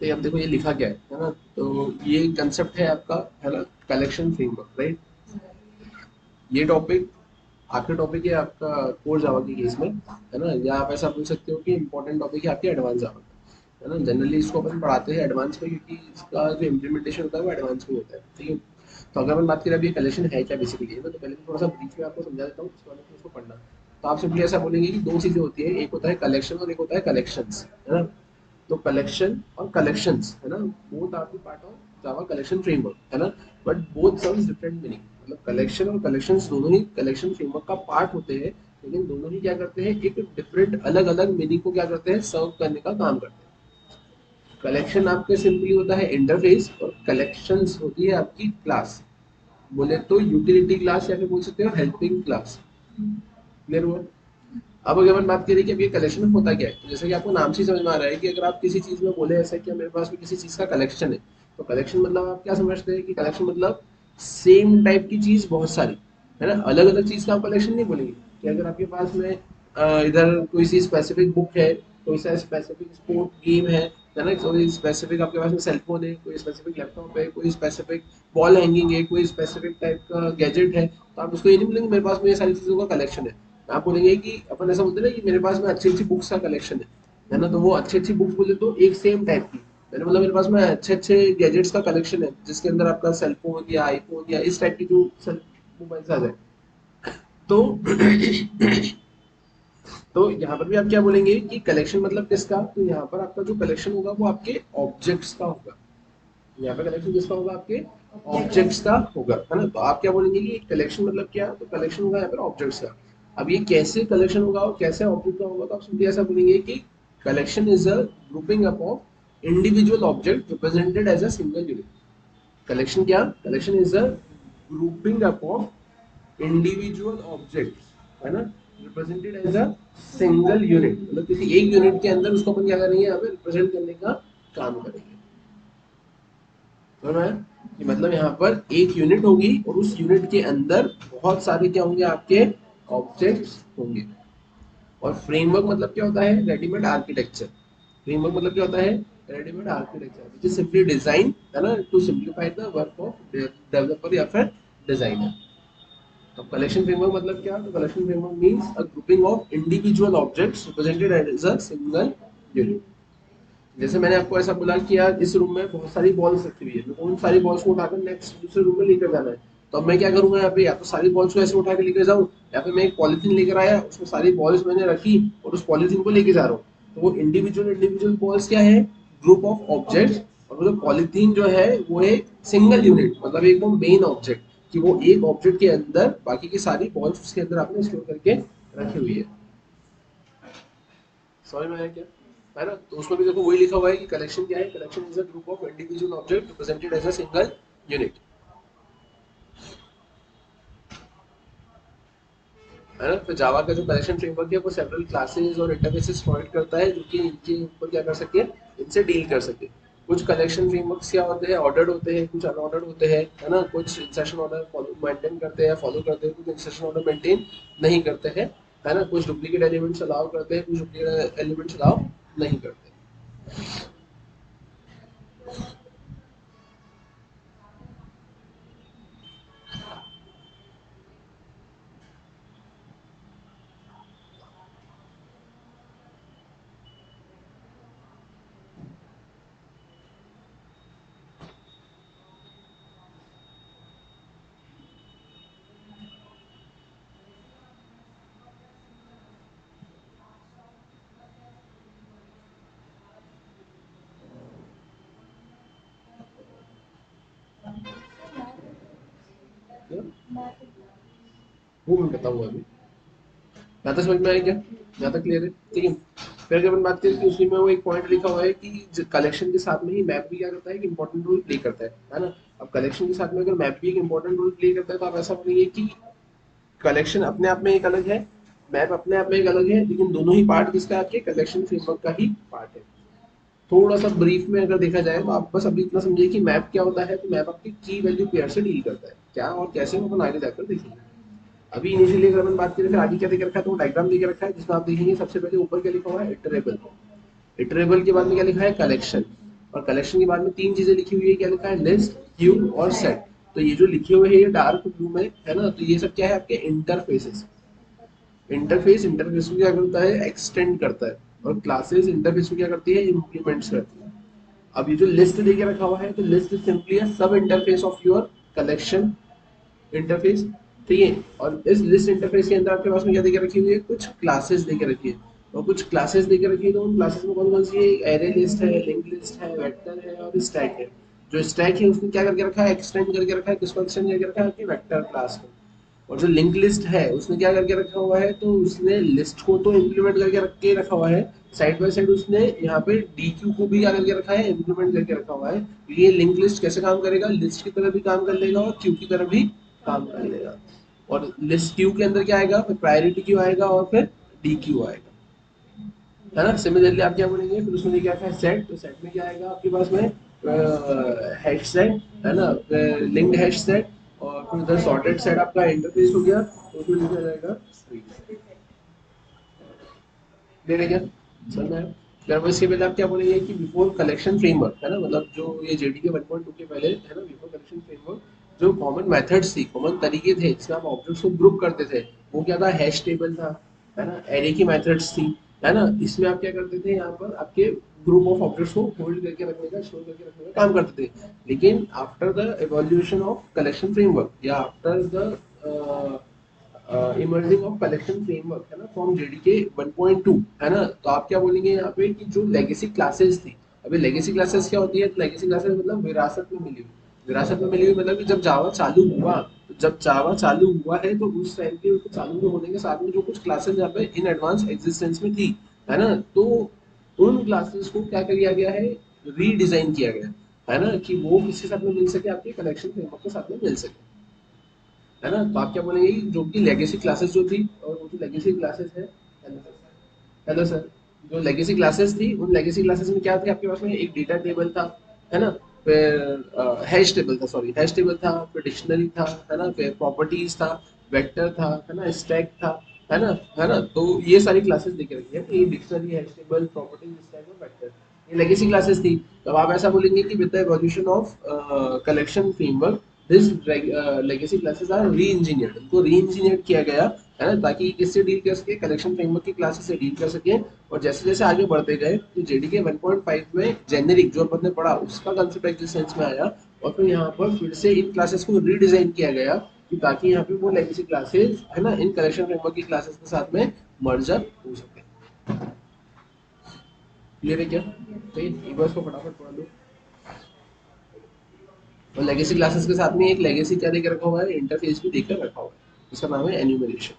Speaker 1: तो ये अब देखो ये लिखा क्या है ना? तो ये कंसेप्ट है आपका, है ना, कलेक्शन फ्रेमवर्क, राइट? ये टॉपिक आखिरी टॉपिक है आपका कोर जावा के केस में, है ना? या आप ऐसा बोल सकते हो कि इंपॉर्टेंट टॉपिक है आपके एडवांस जावा का, है ना? जनरली इसको अपन पढ़ाते हैं एडवांस में, क्योंकि इसका जो इम्प्लीमेंटेशन होता है वो एडवांस में होता है, ठीक है? तो अगर अपन बात करें अभी कलेक्शन है क्या बेसिकली, तो पहले मैं थोड़ा सा ब्रीफ में आपको समझा देता हूँ, उसके बाद फिर उसको पढ़ना। तो आप सिंपली ऐसा बोलेंगे कि दो चीजें होती है, एक होता है कलेक्शन और एक होता है कलेक्शंस, है ना? तो कलेक्शन और कलेक्शंस, है ना, both are the part of Java collection framework, है ना? But both serves different meaning. मतलब कलेक्शन और कलेक्शंस दोनों ही कलेक्शन फ्रेमवर्क का पार्ट होते हैं, लेकिन दोनों ही क्या करते हैं, एक डिफरेंट अलग अलग मीनिंग को क्या करते हैं, सर्व करने का काम करते हैं। कलेक्शन आपके सिंपली होता है इंटरफेस, और कलेक्शंस होती है आपकी क्लास। बोले तो यूटिलिटी क्लास, या फिर बोल सकते हो हेल्पिंग क्लास। क्लियर हुआ? अब अगर अपन बात करें कि अब ये कलेक्शन होता क्या है, तो जैसे कि आपको नाम से ही समझ में आ रहा है कि अगर आप किसी चीज में बोले ऐसा कि मेरे पास में किसी चीज का कलेक्शन है, तो कलेक्शन मतलब आप क्या समझते हैं कि कलेक्शन मतलब सेम टाइप की चीज बहुत सारी, है ना? अलग अलग चीज का आप कलेक्शन नहीं बोलेंगे कि अगर आपके पास में इधर कोई सी स्पेसिफिक बुक है, कोई सा स्पेसिफिक स्पोर्ट गेम है ना? कोई स्पेसिफिक आपके पास में सेलफोन है, कोई स्पेसिफिक लैपटॉप है, कोई स्पेसिफिक वॉल हैंगिंग है, कोई स्पेसिफिक टाइप का गैजेट है, तो आप उसको ये नहीं बोलेंगे मेरे पास में ये सारी चीजों का कलेक्शन है। आप बोलेंगे कि अपन ऐसा बोलते हैं ना कि मेरे पास में अच्छी अच्छी बुक्स का कलेक्शन है ना? तो वो अच्छी अच्छी बुक्स बोले तो एक सेम टाइप की, मैंने मतलब मेरे पास में अच्छे अच्छे गैजेट्स का कलेक्शन है, जिसके अंदर आपका सेलफोन या आईफोन या इस टाइप की जो मोबाइल्स आ जाए। तो तो यहाँ पर भी आप क्या बोलेंगे कि कलेक्शन मतलब किसका, तो यहाँ पर आपका जो कलेक्शन होगा वो आपके ऑब्जेक्ट्स का होगा। यहाँ पे कलेक्शन किसका होगा, आपके ऑब्जेक्ट्स का होगा, है ना? तो आप क्या बोलेंगे कि कलेक्शन मतलब क्या, तो कलेक्शन होगा यहाँ पर ऑब्जेक्ट्स का। अब ये कैसे कलेक्शन होगा और कैसे ऑब्जेक्ट का होगा, तो आप सिंपली ऐसा बोलेंगे कि collection is a grouping up of individual object represented as a single unit. Collection क्या, collection is a grouping up of individual objects, है ना, represented as a single unit. मतलब किसी एक यूनिट के अंदर उसको अपन क्या करेंगे, यहाँ पे रिप्रेजेंट करने का काम करेंगे। समझ में आया? कि मतलब यहाँ पर एक यूनिट होगी और उस यूनिट के अंदर बहुत सारे क्या होंगे, आपके ऑब्जेक्ट्स होंगे। और फ्रेमवर्क मतलब क्या होता है, रेडीमेड आर्किटेक्चर। फ्रेमवर्क मतलब क्या होता है, readymade architecture which is simply design, है ना, to simplify the work of developer या फिर डिजाइनर। तो कलेक्शन फ्रेमवर्क मतलब क्या? तो collection framework means a grouping of individual objects represented as a single unit. जैसे मैंने आपको ऐसा बोला कि यार इस रूम में बहुत सारी बॉल्स रखी हुई है, मेरे को उन सारी बॉल्स को उठाकर नेक्स्ट दूसरे रूम में लेकर जाना है। तो अब मैं क्या करूंगा यहाँ पे, या तो सारी बॉल्स को ऐसे उठा के लेकर जाऊँ, या फिर मैं एक पॉलिथीन लेकर आया, उसमें सारी बॉल्स मैंने रखी और उस पॉलिथीन को लेके जा रहा हूँ। तो वो इंडिविजुअल इंडिविजुअल बॉल्स क्या है? Group of objects. और वो जो पॉलिथीन जो है वो एक सिंगल यूनिट, मतलब एक मेन ऑब्जेक्ट, कि वो एक ऑब्जेक्ट के अंदर बाकी की सारी बॉल्स उसके अंदर आपने स्टोर करके रखी हुई है। समझ में आया क्या? है ना? तो उसमें भी देखो वही लिखा हुआ है कि कलेक्शन क्या है? Collection is a group of individual object represented as a single unit. है ना? तो जावा का जो कलेक्शन फ्रेमवर्क है वो सेवरल क्लासेस और इंटरफेसेस प्रोवाइड करता है, जो कि इनके ऊपर क्या कर सके, इनसे डील कर सके। कुछ कलेक्शन फ्रेमवर्क्स क्या होते हैं? ऑर्डर्ड होते हैं, कुछ अनऑर्डर्ड होते हैं, है ना? कुछ इंसर्शन ऑर्डर फॉलो मेंटेन करते हैं, फॉलो करते हैं, कुछ इंसर्शन ऑर्डर मेंटेन नहीं करते हैं, है ना? कुछ डुप्लीकेट एलिमेंट्स अलाउ करते हैं, कुछ डुप्लीकेट एलिमेंट्स अलाउ नहीं करते। वो मैं बताऊंगा अभी। यहाँ तक समझ में आया क्या? यहाँ तक क्लियर है? ठीक है। फिर अगर अपन बात करें कि उसी में वो एक पॉइंट लिखा हुआ है कि कलेक्शन के साथ में ही मैप भी क्या करता है कि इंपॉर्टेंट रोल प्ले करता है ना? अब कलेक्शन के साथ में अगर मैप भी एक इंपॉर्टेंट रोल प्ले करता है, तो आप ऐसा बोलेंगे कि कलेक्शन अपने आप में एक अलग है, मैप अपने आप में एक अलग है, लेकिन दोनों ही पार्ट किसका है? आपके कलेक्शन फ्रेमवर्क का ही पार्ट है। थोड़ा सा ब्रीफ में अगर देखा जाए तो आप बस अभी इतना समझिए कि मैप क्या होता है। तो मैप आपकी की वैल्यू पेयर से डील करता है, क्या और कैसे वो अपन आगे जाकर देखेंगे। अभी इनिशियली अगर अपन बात करें फिर आगे क्या देख रखा है, तो डायग्राम देख रखा है जिसमें आप देखेंगे सबसे पहले ऊपर क्या लिखा हुआ है? इटरेबल। इटरेबल के बाद में क्या लिखा है? कलेक्शन। और कलेक्शन के बाद में तीन चीजें लिखी हुई है, क्या लिखा है? लिस्ट, क्यू और सेट। तो ये जो लिखे हुए हैं ये डार्क ब्लू में है ना, तो ये सब क्या है? आपके इंटरफेसेस। इंटरफेस इंटरफेस को क्या करता है? एक्सटेंड करता है। और क्लासेस इंटरफेस को क्या करती है? इम्प्लीमेंट्स करती है। अब ये जो लिस्ट देके रखा हुआ है, तो लिस्ट इज सिंपली अ सब interface of your collection interface. ठीक है। और इस लिस्ट इंटरफेस के अंदर आपके पास में क्या देके रखी हुई है? कुछ क्लासेस देके रखी है। और कुछ क्लासेस देके रखी है, तो उन क्लासेस में कौन कौन सी है? एरे लिस्ट है, लिंक लिस्ट है, वेक्टर है और स्टैक है। जो स्टैक है उसने क्या करके रखा है? एक्सटेंड करके रखा है। किसको एक्सटेंड करके रखा है? आपकी वेक्टर क्लास को। और जो लिंक लिस्ट है उसने क्या करके रखा हुआ है? तो उसने लिस्ट को तो इम्प्लीमेंट करके रख के रखा हुआ है, साइड बाय साइड उसने यहाँ पे डी क्यू को भी क्या करके रखा है? इम्प्लीमेंट करके रखा हुआ है। ये लिंक लिस्ट कैसे काम करेगा? लिस्ट की तरह भी काम कर लेगा और क्यू की तरह भी काम कर लेगा। और लिस्ट क्यू के अंदर क्या आएगा? फिर प्रायोरिटी क्यू आएगा और फिर डी क्यू आएगा, है ना? सिमिलरली आप क्या बोलेंगे? फिर उसमें क्या है? सेट। तो सेट में क्या आएगा आपके पास में? हैश सेट, है ना? Linked hash set. और फिर उधर सॉर्टेड सेट आपका इंटरफेस हो गया, तो उसमें लिखा जाएगा ट्री। ले रहे क्या? समझ में आया? फिर अब इसके पहले आप क्या बोलेंगे कि बिफोर कलेक्शन फ्रेमवर्क, है ना, मतलब जो ये जेडीके 1.2 के पहले, है ना, बिफोर कलेक्शन फ्रेमवर्क जो कॉमन मेथड्स थी, कॉमन तरीके थे जिसमें आप ऑब्जेक्ट्स को ग्रुप करते थे, वो क्या था? हैश टेबल था, है ना, एरे की मेथड्स थी, है ना। इसमें आप क्या करते थे? यहाँ पर आपके ग्रुप ऑफ ऑब्जेक्ट्स को होल्ड करके रखने का, स्टोर करके रखने का काम करते थे। लेकिन after the evolution of collection framework या after the emerging of collection framework, है ना, फ्रॉम जेडीके 1.2, है ना, तो आप क्या बोलेंगे यहाँ पे कि जो लेगेसी क्लासेस थी। अभी लेगेसी क्लासेस क्या होती है? लेगेसी क्लासेस मतलब विरासत में मिली हुई। विरासत में मिली हुई मतलब कि जब जावा चालू हुआ, तो जब जावा चालू हुआ है तो उस टाइम के उसको चालू में होने के साथ में जो कुछ क्लासेस यहाँ पे इन एडवांस एग्जिस्टेंस में थी, है ना, तो उन क्लासेस को क्या किया गया है? रीडिजाइन किया गया, है ना, कि वो किसके साथ में मिल सके? आपके कलेक्शन फ्रेमवर्क के साथ में मिल सके, है ना। तो आप क्या बोलेंगे कि जो कि लेगेसी क्लासेस जो थी, और वो जो लेगेसी क्लासेस है, हेलो सर, जो लेगेसी क्लासेस थी उन लेगेसी क्लासेस में क्या थे आपके पास में? एक डेटा टेबल था, है ना, फिर हैश टेबल था, सॉरी हैश टेबल था, फिर डिक्शनरी था, है ना, फिर प्रॉपर्टीज था, वेक्टर था, है ना, स्टैक था, है ना। तो ये सारी क्लासेस देखे रखी है, ये dictionary, hash table, properties, stack और वेक्टर, ये लेगेसी क्लासेस थी। तब आप ऐसा बोलेंगे कि with the evolution of collection framework this legacy classes are re engineered, उनको री इंजीनियर्ड किया गया है ना, ताकि किससे डील कर सके, कलेक्शन फ्रेमवर्क की क्लासेस से डील कर सके। और जैसे जैसे आगे बढ़ते गए तो जेडीके 1.5 में जेनेरिक जो अपन ने पढ़ा उसका कंसेप्ट एग्जिस्टेंस में आया, और फिर यहाँ पर फिर से इन क्लासेस को रीडिजाइन किया गया कि ताकि यहाँ पे वो लेगेसी क्लासेस है ना इन कलेक्शन फ्रेमवर्क की क्लासेस के साथ में मर्जर हो सके। क्लियर है क्या? तो एक बार इसको फटाफट पढ़ लो। और लेगेसी क्लासेस के साथ में एक लेगेसी क्या देकर रखा हुआ है, इंटरफेस भी देकर रखा हुआ है, इसका नाम है एन्यूमरेशन।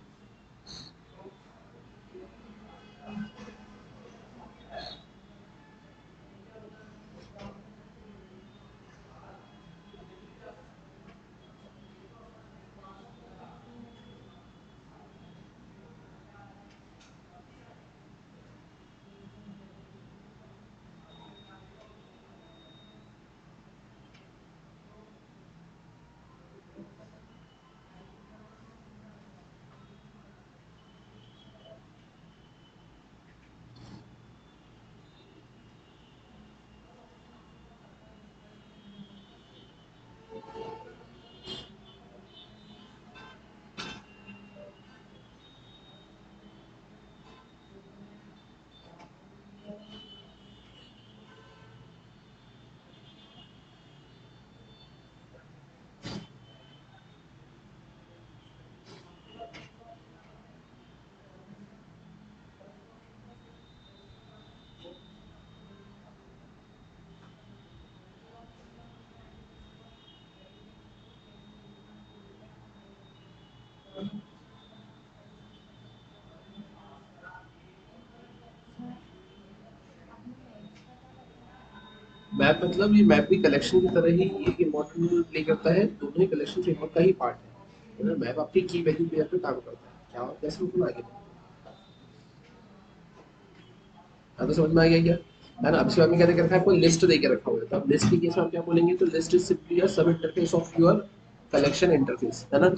Speaker 1: मैप मतलब ये मैप भी कलेक्शन की तरह ही एक इम्पोर्टेंट रोल प्ले करता है, दोनों ही कलेक्शन फ्रेमवर्क का ही पार्ट है ना। मैप आपकी की वैल्यू पेयर पे काम करता है, क्या और कैसे उतना आगे। हाँ तो समझ में आ गया क्या, है ना। अब इसके बाद में क्या दे के रखा है, आपको लिस्ट दे के रखा हुआ है, तो अब लिस्ट के केस में आप क्या बोलेंगे, तो लिस्ट इज सिंपली अ सब interface of your collection interface, है ना।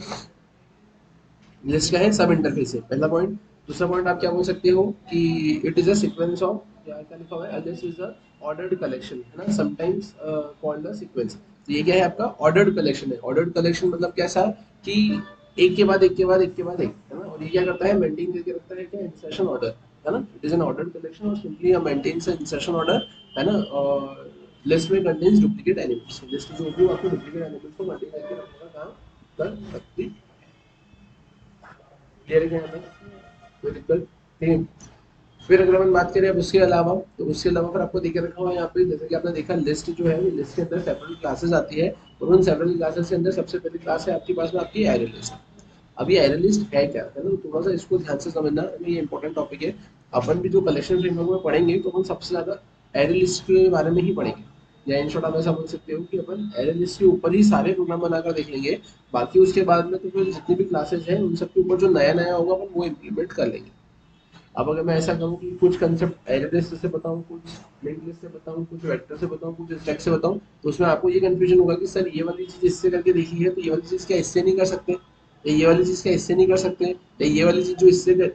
Speaker 1: लिस्ट क्या है, सब इंटरफेस है, पहला पॉइंट। दूसरा पॉइंट आप क्या बोल सकते हो कि it is a sequence of, क्या क्या लिखा हुआ है, this is a ordered collection, है ना, समटाइम्स कॉल्ड अ सीक्वेंस। तो ये क्या है, आपका ऑर्डर्ड कलेक्शन है। ऑर्डर्ड कलेक्शन मतलब कैसा कि एक के बाद एक के बाद एक के बाद एक, है ना। और ये क्या करता है, मेंटेन करके रखता है क्या, इंसर्शन ऑर्डर, है ना। It is an ordered collection और सिंपली मेंटेन्स इंसर्शन ऑर्डर, है ना। और लिस्ट में कंटेन्स डुप्लीकेट एलिमेंट्स, लिस्ट जो भी आपको डुप्लीकेट एलिमेंट्स को मेंटेन करके रखने का काम कर सकती है। क्लियर है क्या यहाँ पे, कोई दिक्कत? ठीक है। फिर अगर अपन बात करें अब उसके अलावा, तो उसके अलावा फिर आपको देखे रखा हुआ है यहाँ पे, जैसे कि आपने देखा लिस्ट जो है, लिस्ट के अंदर सेवरल क्लासेस आती है, और उन सेवरल क्लासेस के अंदर सबसे पहली क्लास है आपके पास में आपकी एरे लिस्ट। अब ये एरे लिस्ट है क्या, है ना, थोड़ा सा इसको ध्यान से समझना, ये इंपॉर्टेंट टॉपिक है। अपन भी जो कलेक्शन फ्रेमवर्क में पढ़ेंगे तो अपन सबसे ज्यादा एरे लिस्ट के बारे में ही पढ़ेंगे, या इन शॉर्ट आप ऐसा बोल सकते हो कि अपन एरे लिस्ट के ऊपर ही सारे प्रोग्राम बनाकर देख लेंगे। बाकी उसके बाद में तो फिर जितनी भी क्लासेस हैं उन सब के ऊपर जो नया नया होगा अपन वो इम्प्लीमेंट कर लेंगे। अब अगर मैं ऐसा कहूँ कि कुछ कंसेप्ट एरे लिस्ट से बताऊँ, कुछ लिंक लिस्ट से बताऊँ, कुछ वेक्टर से बताऊँ, कुछ स्टैक से बताऊँ, तो उसमें आपको ये कंफ्यूजन होगा कि सर ये वाली चीज़ इससे करके देखी है तो ये वाली चीज़ क्या इससे नहीं कर सकते, या ये वाली चीज़ क्या इससे नहीं कर सकते, या ये वाली चीज़ जो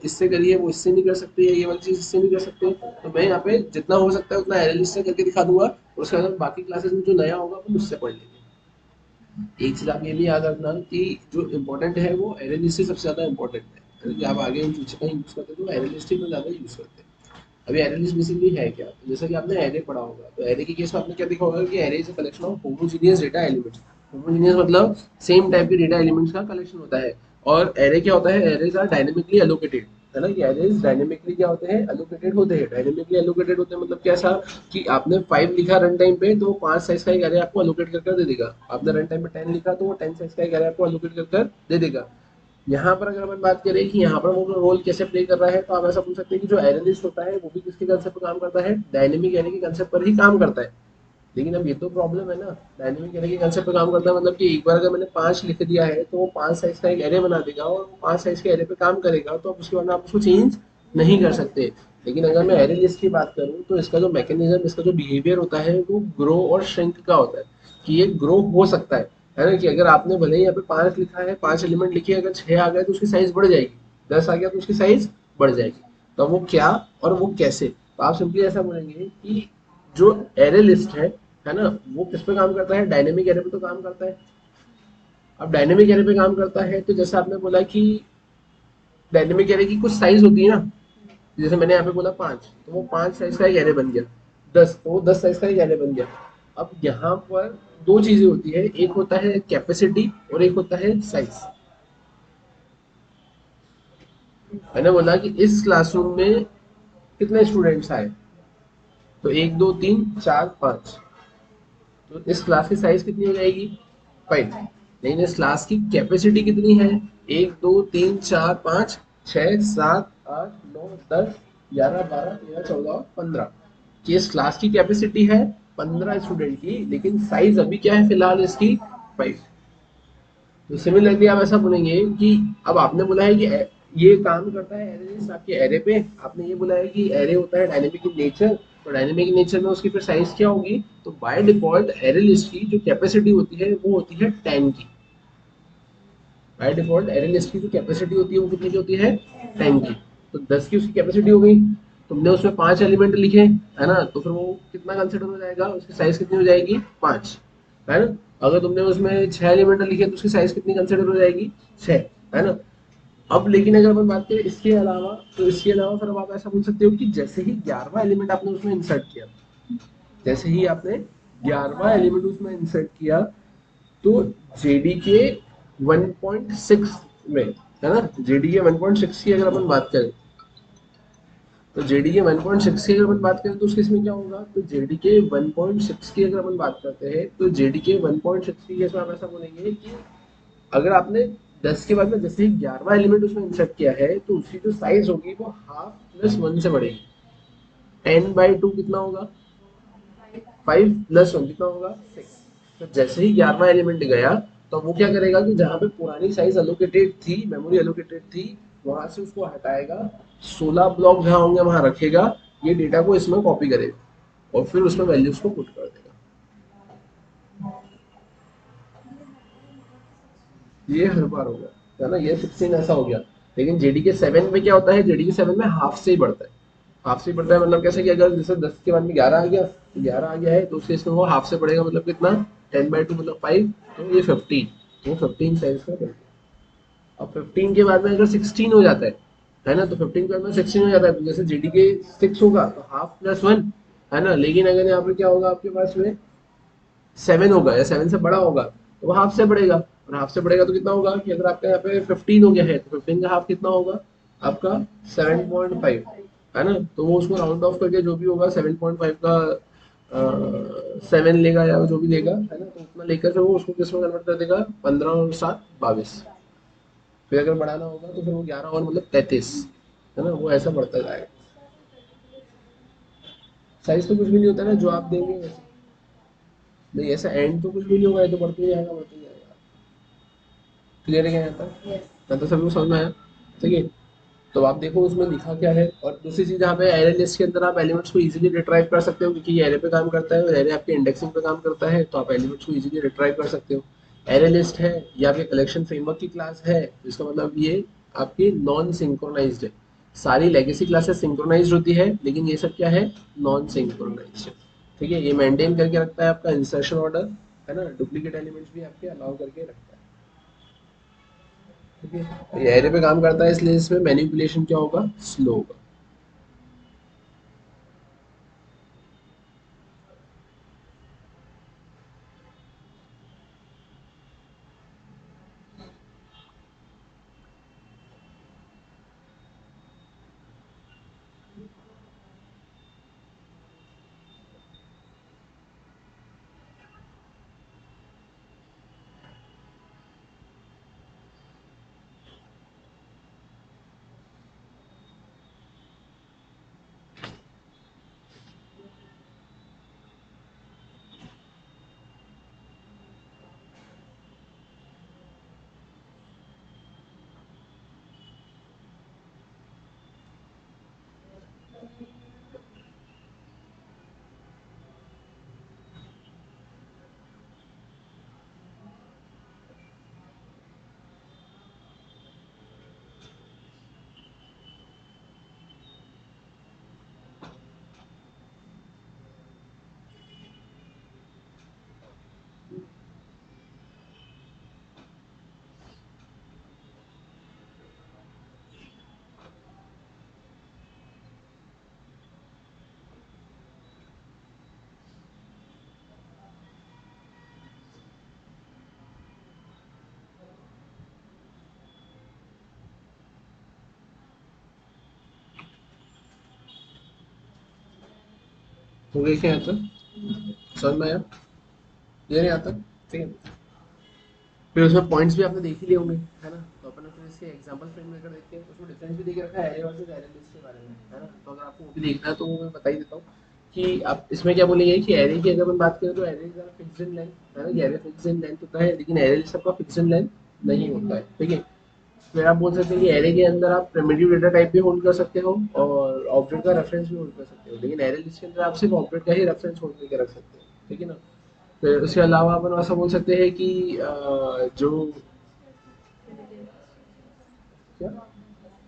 Speaker 1: इससे करी है वो इससे नहीं कर सकते, या ये वाली चीज़ इससे नहीं कर सकते। तो मैं यहाँ पे जितना हो सकता है उतना एरे लिस्ट से करके दिखा दूंगा, और उसके बाद बाकी क्लासेस में जो नया होगा अपन उससे पढ़ लेंगे। एक चीज आप ये भी याद रखना कि जो इम्पोर्टेंट है वो एरे लिस्ट से सबसे ज्यादा इम्पोर्टेंट है, कि आप आगे इन फ्यूचर का यूज करते हो तो एरे लिस्ट ही में ज्यादा यूज करते हैं। अभी एरे लिस्ट बेसिकली है क्या, तो जैसा कि आपने एरे पढ़ा होगा, तो एरे के केस में आपने क्या देखा होगा कि array is a collection of homogeneous data elements. Homogeneous मतलब सेम टाइप के डेटा एलिमेंट्स का कलेक्शन होता है। और एरे क्या होता है, एरेज आर डायनेमिकली एलोकेटेड, है ना, कि एरेज डायनेमिकली क्या होते हैं, एलोकेटेड होते हैं। डायनेमिकली एलोकेटेड होते हैं मतलब कैसा, कि आपने 5 लिखा रन टाइम पे तो 5 साइज का एक एरे आपको एलोकेट कर दे देगा। आपने रन टाइम पे 10 लिखा तो वो 10 साइज का एक एरे आपको एलोकेट कर दे देगा। यहाँ पर अगर अपन बात करें कि यहाँ पर वो रोल कैसे प्ले कर रहा है, तो आप ऐसा बोल सकते हैं कि जो एनालिस्ट होता है वो भी किसके कंसेप्ट पर काम करता है, डायनेमिक एरे के कंसेप्ट पर ही काम करता है। लेकिन अब ये तो प्रॉब्लम है ना, डायनेमिक एरे के कंसेप्ट पर काम करता है मतलब कि एक बार अगर मैंने 5 लिख दिया है तो वो 5 साइज का एक एरे बना देगा, और वो 5 साइज के एरे पे काम करेगा, तो अब उसके बाद आप उसको चेंज नहीं कर सकते। लेकिन अगर मैं एरे लिस्ट की बात करूँ तो इसका जो मैकेनिज्म, इसका जो बिहेवियर होता है वो ग्रो और श्रिंक का होता है, कि ये ग्रो हो सकता है ना। कि अगर आपने भले ही यहाँ पे 5 लिखा है, 5 एलिमेंट लिखे, अगर 6 आ गए तो उसकी साइज बढ़ जाएगी, 10 आ गया तो उसकी साइज बढ़ जाएगी। तो वो क्या और वो कैसे, तो आप सिंपली ऐसा बोलेंगे कि जो एरे लिस्ट है ना, वो किस पे काम करता है, डायनेमिक एरे पे तो काम करता है। अब डायनेमिक एरे पे काम करता है तो जैसे आपने बोला कि डायनेमिक एरे की कुछ साइज होती है ना, जैसे मैंने यहाँ पे बोला 5, तो वो 5 साइज का एक एरे बन गया। 10, तो वो 10 साइज का एक एरे बन गया। अब यहाँ पर दो चीजें होती है, एक होता है कैपेसिटी और एक होता है साइज। मैंने बोला कि इस क्लासरूम में कितने स्टूडेंट्स आए, तो 1 2 3 4 5, तो इस क्लास की साइज कितनी हो जाएगी, 5। लेकिन इस क्लास की कैपेसिटी कितनी है, 1 2 3 4 5 6 7 8 9 10 11 12 13 14 और 15, कि इस क्लास की कैपेसिटी है 15 स्टूडेंट की, लेकिन साइज अभी क्या है फिलहाल इसकी 5। तो सिमिलरली आप ऐसा बोलेंगे कि अब आपने बोला है कि ये काम करता है एरे लिस्ट आपके एरे पे, आपने ये बोला है कि एरे होता है डायनेमिक इन नेचर, तो डायनेमिक इन नेचर में उसकी फिर साइज क्या होगी, तो बाय डिफॉल्ट एरे लिस्ट की जो कैपेसिटी होती है वो होती है 10 की। बाय डिफॉल्ट एरे लिस्ट की जो कैपेसिटी होती है वो कितनी की होती है, 10 की। तो 10 की उसकी कैपेसिटी हो गई, तुमने उसमें 5 एलिमेंट लिखे है ना, तो फिर वो कितना कंसिडर हो जाएगा, उसकी साइज कितनी हो जाएगी, 5, है ना। अगर तुमने उसमें 6 एलिमेंट लिखे तो उसकी साइज कितनी कंसिडर हो जाएगी, 6, है ना। अब लेकिन अगर अपन बात करें इसके अलावा, तो इसके अलावा फिर अब आप ऐसा बोल सकते हो कि जैसे ही 11वां एलिमेंट आपने उसमें इंसर्ट किया, जैसे ही आपने 11वां एलिमेंट उसमें इंसर्ट किया, तो जेडीके 1.6 में, है ना, जेडीके 1.6 की अगर अपन बात करें, तो जेडीके 1.6 की अगर अपन बात करें तो उसके इसमें क्या होगा, तो जेडीके 1.6 की अगर अपन बात करते हैं तो जेडीके 1.6 की केस में आप ऐसा बोलेंगे कि अगर आपने 10 के बाद में जैसे ही 11वां एलिमेंट उसमें इंसर्ट किया है तो उसकी जो साइज होगी वो हाफ प्लस 1 से बढ़ेगी। 10/2 कितना होगा, 5 प्लस 1 कितना होगा, 6। तो जैसे ही 11वां एलिमेंट गया, तो वो क्या करेगा कि जहाँ पे पुरानी साइज एलोकेटेड थी, मेमोरी एलोकेटेड थी, वहां से उसको हटाएगा, 16 ब्लॉक जहाँ होंगे वहां रखेगा, ये डेटा को इसमें कॉपी करेगा और फिर उसमें वैल्यूज को पुट कर देगा। ये हर बार होगा, है ना, ये 16 ऐसा हो गया। लेकिन जेडीके 7 में क्या होता है, जेडीके 7 में हाफ से ही बढ़ता है। हाफ से ही बढ़ता है मतलब कैसे कि अगर जैसे 10 के बाद में 11 आ गया, तो 11 आ गया है तो उसके इसमें वो हाफ से बढ़ेगा, मतलब कितना, 10/2 मतलब 5, तो ये 15, तो 15 साइज का बढ़ गया। अब 15 के बाद में अगर 16 हो जाता है ना, तो 15 के बाद में 16 हो जाता है, तो जैसे जेडीके 6 होगा तो हाफ प्लस 1, है ना। लेकिन अगर यहाँ पे क्या होगा आपके पास में 7 होगा या 7 से बड़ा होगा, तो वो हाफ से बढ़ेगा, और हाफ से बढ़ेगा तो कितना होगा कि अगर आपका यहाँ पे 15 हो गया है तो 15 का हाफ कितना होगा आपका, 7.5, है ना। तो वो उसको राउंड ऑफ करके जो भी होगा 7.5 का 7 लेगा या जो भी लेगा, है ना, तो उतना लेकर फिर वो उसको किस में कन्वर्ट कर देगा, 15 और 7 22। फिर अगर बढ़ाना होगा तो फिर वो 11 और मतलब 33, है ना, वो ऐसा बढ़ता जाएगा। साइज तो कुछ भी नहीं होता ना, जो आप देंगे वैसे, नहीं ऐसा एंड तो कुछ भी नहीं होगा, ये तो बढ़ते ही जाएगा बढ़ते ही जाएगा। क्लियर है क्या यहाँ तक, मैं तो सभी को समझ में आया, ठीक है। तो आप देखो उसमें लिखा क्या है, और दूसरी चीज यहाँ पे एरे लिस्ट के अंदर आप एलिमेंट्स को इजीली रिट्राइव कर सकते हो, क्योंकि ये एरे पे काम करता है और एरे आपके इंडेक्सिंग पे काम करता है, तो आप एलिमेंट्स को इजीली रिट्राइव कर सकते हो। एरे लिस्ट है ये आपके कलेक्शन फ्रेमवर्क की क्लास है, जिसका मतलब ये आपकी नॉन सिंक्रोनाइज्ड है। सारी लेगेसी क्लासेस सिंक्रोनाइज्ड होती है, लेकिन ये सब क्या है, नॉन सिंक्रोनाइज्ड है। ठीक है, ये मेंटेन करके रखता है आपका इंसर्शन ऑर्डर, है ना, डुप्लीकेट एलिमेंट्स भी आपके अलाउ करके रखता है। ठीक है, ये एरे पे काम करता है इसलिए इसमें मैनिपुलेशन क्या होगा, स्लो होगा। हो गई क्या यहाँ तक? समझ में आया? ये नहीं आता? ठीक है। फिर उसमें पॉइंट्स भी आपने देख ही लिए होंगे, है ना? तो अपन फिर इसके एग्जांपल फ्रेम में कर देखते हैं। उसमें डिफरेंस भी देके रखा है एरे वर्सेस एरे लिस्ट के बारे में, है ना? तो अगर आपको वो भी देखना है तो वो मैं बता ही देता हूँ कि आप इसमें क्या बोलेंगे कि एरे की अगर अपन बात करें तो array is fixed in length, है ना? एरे फिक्स्ड इन लेंथ होता है, लेकिन एरे लिस्ट आपका फिक्स्ड इन लेंथ नहीं होता है, ठीक है? फिर आप बोल सकते हैं कि एरे के अंदर आप प्रिमिटिव डेटा टाइप भी होल्ड कर सकते हो और ऑब्जेक्ट का रेफरेंस भी होल्ड कर सकते हो, लेकिन एरे लिस्ट के अंदर आप सिर्फ ऑब्जेक्ट का ही रेफरेंस होल्ड करके रख सकते हो, ठीक है ना? फिर उसके अलावा अपन ऐसा बोल सकते हैं कि जो क्या,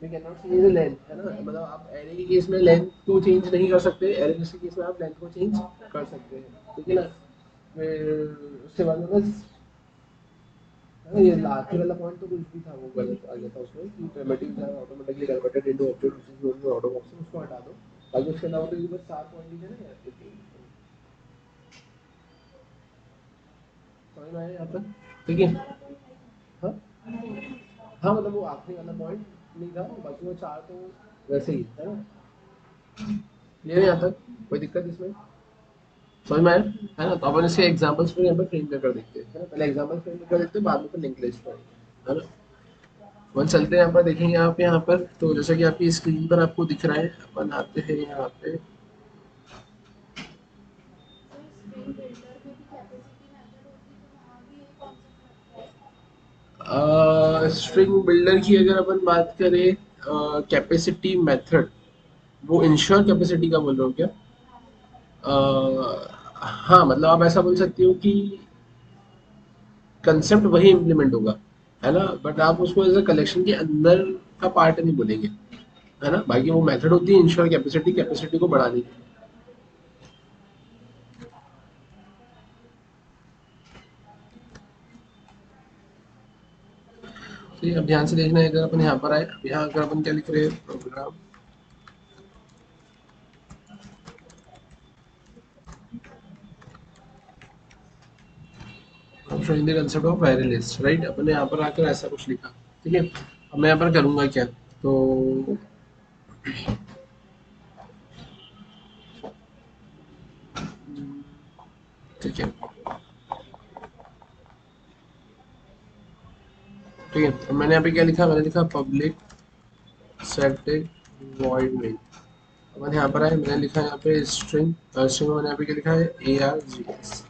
Speaker 1: we can not change the length, है ना? मतलब आप एरे के केस में लेंथ को चेंज नहीं कर सकते, एरे लिस्ट के केस में आप लेंथ को चेंज कर सकते हैं, ठीक है ना? फिर उसके बाद में बस, है ना, ये आखिरी वाला पॉइंट तो कुछ भी था वो गलत आ गया था उसमें कि प्रिमिटिव जो है automatically converted into object which is used out of box, उसको हटा दो। बाकी उसके अलावा तो ये बस 4 पॉइंट ही थे ना यार, समझ में आया यहाँ पर? ठीक है। हाँ हाँ, मतलब वो आखिरी वाला पॉइंट नहीं था, बाकी वो 4 तो वैसे ही है ना? ये नहीं आता कोई दिक्कत इसमें? समझ में आया, है ना? तो अपन इसके एग्जांपल्स फिर यहाँ पर फ्रेम कर देखते हैं, है ना? पहले एग्जांपल फ्रेम कर देखते हैं, बाद में फिर लिंक लिस्ट पढ़ेंगे, है ना? अपन चलते हैं यहाँ पर, देखेंगे आप यहाँ पर, तो जैसा कि आपकी स्क्रीन पर आपको दिख रहा है, अपन आते हैं यहाँ पे।
Speaker 2: सर स्ट्रिंग बिल्डर में भी कैपेसिटी मेथड होती है तो वहाँ भी यही कॉन्सेप्ट लगता है।
Speaker 1: स्ट्रिंग बिल्डर की अगर अपन बात करें, कैपेसिटी मेथड, वो इंश्योर कैपेसिटी का बोल रहे हो क्या? हाँ, मतलब आप ऐसा बोल सकते हो कि कंसेप्ट वही इम्प्लीमेंट होगा, है ना? बट आप उसको एज अ कलेक्शन के अंदर का पार्ट नहीं बोलेंगे, है ना? बाकी वो मेथड होती है इंश्योर कैपेसिटी, कैपेसिटी को बढ़ाने की। ठीक है, अब ध्यान से देखना है, अगर अपन यहाँ पर आए, अब यहाँ अगर अपन क्या लिख रहे हैं, program showing the concept of array list, right? अपन ने यहाँ पर आकर ऐसा कुछ लिखा, ठीक है? अब मैं यहाँ पर करूँगा क्या, तो ठीक है, ठीक है। अब मैंने यहाँ पे क्या लिखा, मैंने लिखा पब्लिक static void main। अब मैंने यहाँ पर आया, मैंने लिखा यहाँ पे स्ट्रिंग, स्ट्रिंग में मैंने यहाँ पे क्या लिखा है, args।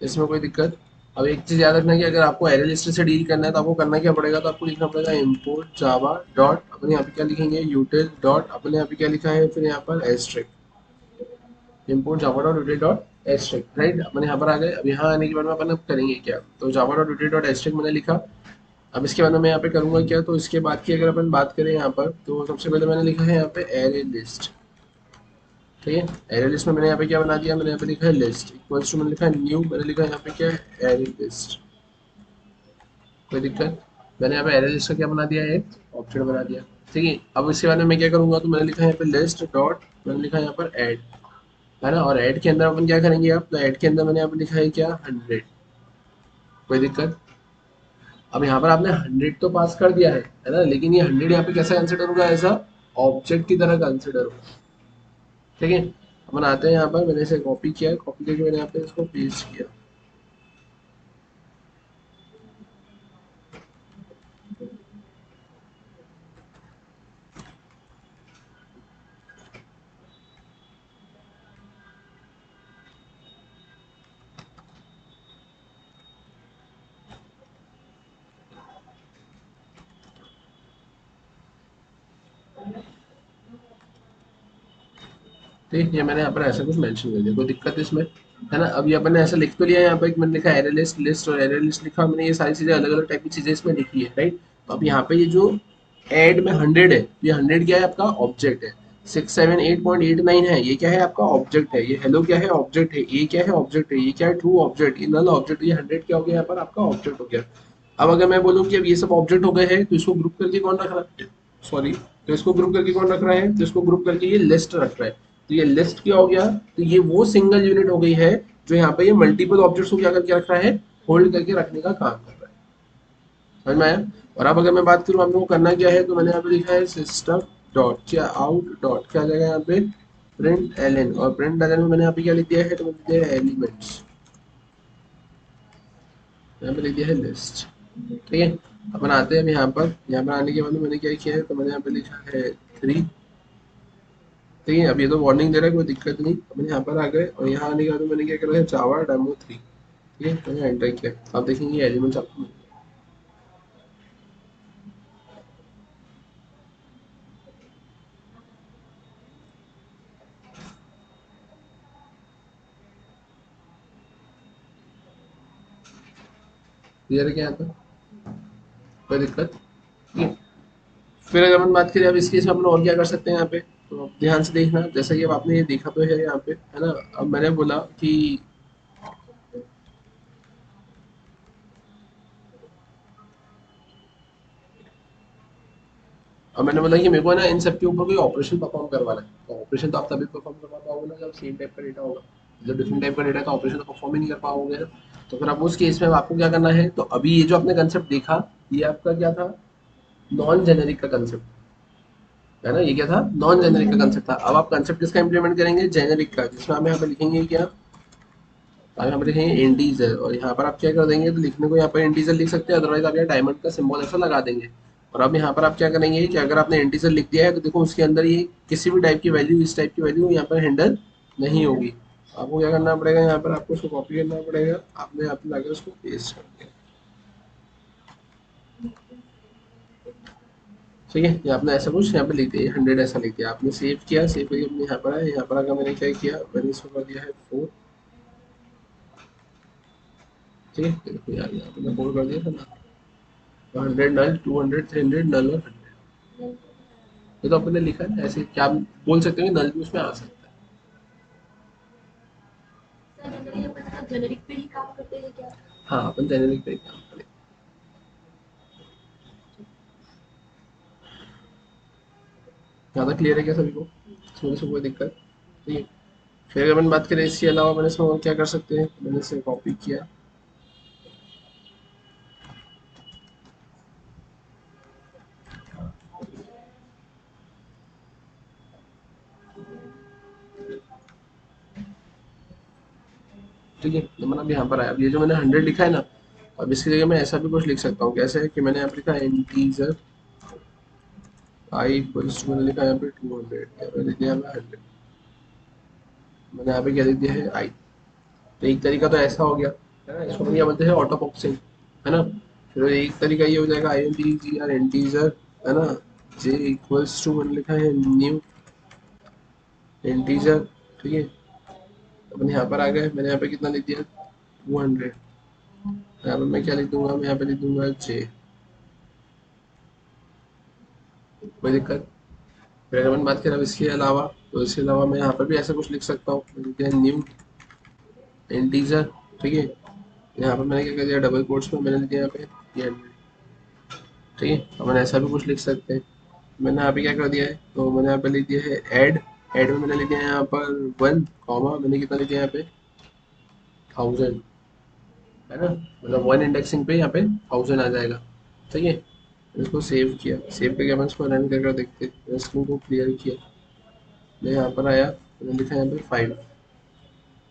Speaker 1: इसमें कोई दिक्कत? अब एक चीज याद रखना कि अगर आपको एरे लिस्ट से डील करना है तो आपको करना क्या पड़ेगा, तो आपको लिखना पड़ेगा इम्पोर्ट जावा डॉट, अपने यहाँ पे क्या लिखेंगे, यूटिल डॉट, अपने यहाँ पे क्या लिखा है फिर यहाँ पर asterisk, import Java dot util dot asterisk, right? अपने यहाँ पर आ गए। अब यहाँ आने के बाद में अपन अब करेंगे क्या, तो Java dot util dot asterisk मैंने लिखा। अब इसके बाद में मैं यहाँ पे करूँगा क्या, तो इसके बाद की अगर अपन बात करें यहाँ पर, तो सबसे पहले मैंने लिखा है यहाँ पे एरे लिस्ट, ठीक है? एरे लिस्ट में मैंने यहाँ पे क्या बना दिया, मैंने यहाँ पे लिखा है लिस्ट इक्वल्स टू, मैंने लिखा है न्यू, मैंने लिखा है यहाँ पे क्या है, एरे लिस्ट। कोई दिक्कत? मैंने यहाँ पे एरे लिस्ट का क्या बना दिया है, एक ऑब्जेक्ट बना दिया, ठीक है? अब इसके बाद में मैं क्या करूँगा, तो मैंने लिखा है यहाँ पे लिस्ट डॉट, मैंने लिखा है यहाँ पर ऐड, है ना? और ऐड के अंदर अपन क्या करेंगे, आप तो ऐड के अंदर मैंने यहाँ पे लिखा है क्या, 100। कोई दिक्कत? अब यहाँ पर आपने 100 तो पास कर दिया है ना? लेकिन ये 100 यहाँ पे कैसा कंसिडर होगा, ऐसा ऑब्जेक्ट की तरह कंसिडर होगा, ठीक है? अपन आते हैं यहाँ पर, मैंने इसे कॉपी किया, कॉपी करके मैंने यहाँ पे इसको पेस्ट किया। ठीक, ये मैंने यहाँ पर ऐसा कुछ मेंशन कर दिया, कोई दिक्कत है इसमें? है ना? अब ये अपन ने ऐसा लिख तो लिया है यहाँ पर, मैंने लिखा एरे लिस्ट, लिस्ट और एरे लिस्ट लिखा, मैंने ये सारी चीजें अलग अलग टाइप की चीजें इसमें लिखी है, राइट? तो अब यहाँ पे ये जो एड में 100 है, ये 100 क्या है, आपका ऑब्जेक्ट है। 678.89 है, ये क्या है, आपका ऑब्जेक्ट है। ये हेलो क्या है, ऑब्जेक्ट है। ये क्या है, ऑब्जेक्ट है। ये क्या है, ट्रू ऑब्जेक्ट। ये नल ऑब्जेक्ट। ये 100 क्या हो गया यहाँ पर, आपका ऑब्जेक्ट हो गया। अब अगर मैं बोलूँ कि अब ये सब ऑब्जेक्ट हो गए हैं, तो इसको ग्रुप करके कौन रख रहा है, सॉरी, तो इसको ग्रुप करके कौन रख रहा है, तो इसको ग्रुप करके ये लिस्ट रख रहा है। तो ये लिस्ट क्या हो गया, तो ये वो सिंगल यूनिट हो गई है जो यहाँ पे ये मल्टीपल ऑब्जेक्ट्स को क्या करके रख रहा है, होल्ड करके रखने का काम कर रहा है। समझ में आया? और अब अगर मैं बात करूँ हम लोग को करना क्या है, तो मैंने यहाँ पे लिखा है सिस्टम डॉट क्या आउट डॉट क्या आ जाएगा यहाँ पे, प्रिंट एलन, और प्रिंट एलन में मैंने यहाँ पे क्या लिख दिया है, तो मैंने लिख दिया है एलिमेंट्स, यहाँ पे लिख दिया है लिस्ट। ठीक है, अपन आते हैं अब यहाँ पर आने के बाद में मैंने क्या किया है, तो मैंने यहाँ पे लिखा है 3। ठीक है, अब ये तो वार्निंग दे रहा है, कोई दिक्कत नहीं। अपन यहाँ पर आ गए और यहाँ आने के बाद में मैंने क्या करा है, जावा डेमो 3। ठीक है, मैंने एंटर किया, आप देखेंगे एलिमेंट्स आपको मिल गए। क्लियर है क्या यहाँ तक, कोई दिक्कत? ठीक है, फिर अगर हम बात करें अब इसके हिसाब में और क्या कर सकते हैं यहाँ पे, तो आप ध्यान से देखना, जैसा कि अब आपने ये देखा तो है यहाँ पे, है ना। अब मैंने बोला कि, अब मैंने बोला कि मेरे को ना इन सब के ऊपर कोई ऑपरेशन परफॉर्म करवाना है, तो ऑपरेशन तो आप तभी परफॉर्म करवा पाओगे ना जब सेम टाइप का डेटा होगा। जब डिफरेंट टाइप का डेटा है तो ऑपरेशन तो परफॉर्म ही नहीं कर पाओगे ना। तो फिर आप उस केस में आपको क्या करना है, तो अभी ये जो आपने कंसेप्ट देखा, ये आपका क्या था, नॉन जेनेरिक का कंसेप्ट है ना। ये क्या था, नॉन जेनेरिक का कंसेप्ट था। अब आप कंसेप्ट किसका इंप्लीमेंट करेंगे, जेनेरिक का, जिसमें हम यहाँ पे लिखेंगे क्या, अब यहाँ पे लिखेंगे इंटीजर, और यहाँ पर आप क्या कर देंगे, तो लिखने को यहाँ पर इंटीजर लिख सकते हैं, अदरवाइज आप यहाँ डायमंड का सिंबल ऐसा लगा देंगे। और अब यहाँ पर आप क्या करेंगे कि अगर आपने इंटीजर लिख दिया है तो देखो उसके अंदर ये किसी भी टाइप की वैल्यू, इस टाइप की वैल्यू यहाँ पर हैंडल नहीं होगी। आपको क्या करना पड़ेगा, यहाँ पर आपको उसको कॉपी करना पड़ेगा, आपने यहाँ पे लाकर उसको पेस्ट कर दिया। ठीक है, ये आपने ऐसा कुछ यहाँ पे लिख दिया, 100 ऐसा लिख दिया, आपने सेव किया, सेव करके अपने यहाँ पर आया, यहाँ पर आकर मैंने क्या किया, मैंने इसको कर दिया है 4। ठीक है, देखो यार यहाँ पे मैं 4 कर दिया था ना, 100 नल, 200, 300 नल और 100। ये तो आपने लिखा है ना, ऐसे क्या आप बोल सकते हो कि नल भी उसमें आ सकता है।
Speaker 2: सर जनरली अपन जेनेरिक पे ही काम करते हैं क्या?
Speaker 1: हाँ, अपन जेनेरिक पे काम करें। ज़्यादा क्लियर है क्या सभी को, इसमें से कोई दिक्कत? ठीक है, फिर अगर अपन बात करें इसके अलावा मैंने इसमें और क्या कर सकते हैं, मैंने इसे कॉपी किया। ठीक है, तो मैंने अब यहाँ पर आया, अब ये जो मैंने 100 लिखा है ना, अब इसकी जगह मैं ऐसा भी कुछ लिख सकता हूँ, कैसे है कि मैंने यहाँ पे लिखा इंटीजर आई इक्वल्स टू, मैंने लिखा यहाँ पे 200, यहाँ पे लिख दिया मैं 100, मैंने यहाँ पे क्या लिख दिया है आई। तो एक तरीका तो ऐसा हो गया, है ना, इसको हम क्या बोलते हैं, ऑटो बॉक्सिंग, है ना। फिर एक तरीका ये हो जाएगा I N T G R integer, है ना, जे इक्वल्स टू, मैंने लिखा है न्यू इंटीजर। ठीक है, अपन यहाँ पर आ गए, मैंने यहाँ पे कितना लिख दिया, 200। यहाँ पे मैं क्या लिख दूंगा, मैं यहाँ पे लिख दूंगा जे, कोई दिक्कत? फिर अगर अपन बात करें अब इसके अलावा, तो इसके अलावा मैं यहाँ पर भी ऐसा कुछ लिख सकता हूँ, मैं लिख दिया न्यू इंटीजर। ठीक है, यहाँ पर मैंने क्या कर दिया, डबल कोट्स में मैंने लिख दिया यहाँ पे ये 100। ठीक है, अपन ऐसा भी कुछ लिख सकते हैं। मैंने यहाँ पे क्या कर दिया है, तो मैंने यहाँ पे लिख दिया है ऐड, ऐड में मैंने लिख दिया है यहाँ पर 1 कॉमा, मैंने कितना लिख दिया यहाँ पे 1000, है ना, मतलब 1 इंडेक्सिंग पे यहाँ पे 1000 आ जाएगा। ठीक है, इसको सेव किया, सेव करके अपन इसको रन करके देखते हैं, स्क्रीन को क्लियर किया, मैं यहाँ पर आया, मैंने लिखा यहाँ पे 5।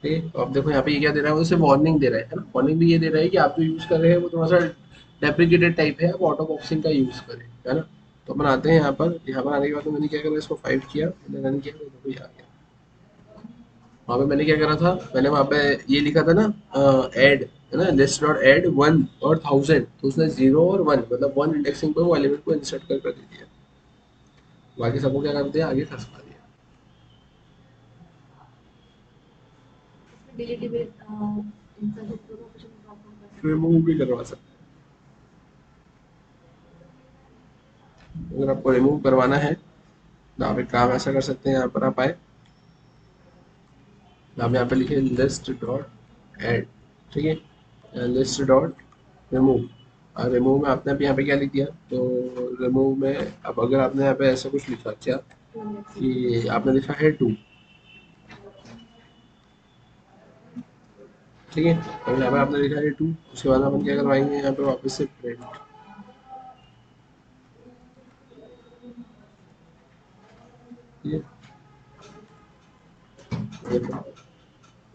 Speaker 1: ठीक है, तो अब देखो यहाँ पे ये क्या दे रहा है, वो सिर्फ वार्निंग दे रहा है ना, वार्निंग भी ये दे रहा है कि आप जो यूज़ कर रहे हैं वो थोड़ा सा डेप्रिकेटेड टाइप है, आप ऑटो बॉक्सिंग का यूज़ करें, है ना। तो अपन आते हैं यहाँ पर, यहाँ पर आने के बाद तो मैंने क्या करा, इसको 5 किया, मैंने रन किया, तो देखो ये आ गया। वहाँ पे मैंने क्या करा था, मैंने वहाँ पे ये लिखा था ना, ऐड, है ना, लिस्ट डॉट ऐड 1 और 1000, तो उसने 0 और 1, मतलब 1 इंडेक्सिंग पे वो एलिमेंट को इंसर्ट कर दे दिया, बाकी सबको क्या कर दिया, आगे खसका दिया।
Speaker 2: इसमें डिलीटिव इंसर्ट दोनों ऑप्शन परफॉर्म कर सकते हैं।
Speaker 1: रिमूव भी करवा सकते हैं, अगर आपको रिमूव करवाना है तो आप एक काम ऐसा कर सकते हैं, यहाँ पर आप आए, आप यहाँ पे लिखे लिस्ट डॉट ऐड। ठीक है, लिस्ट डॉट रिमूव, और रिमूव में आपने अभी यहाँ पे क्या लिख दिया, तो रिमूव में अब अगर आपने यहाँ पे ऐसा कुछ लिखा क्या, कि आपने लिखा है 2। ठीक है, अब यहाँ पे आपने लिखा है 2, उसके बाद अपन क्या करवाएंगे, यहाँ पे वापस से प्रिंट। ठीक है,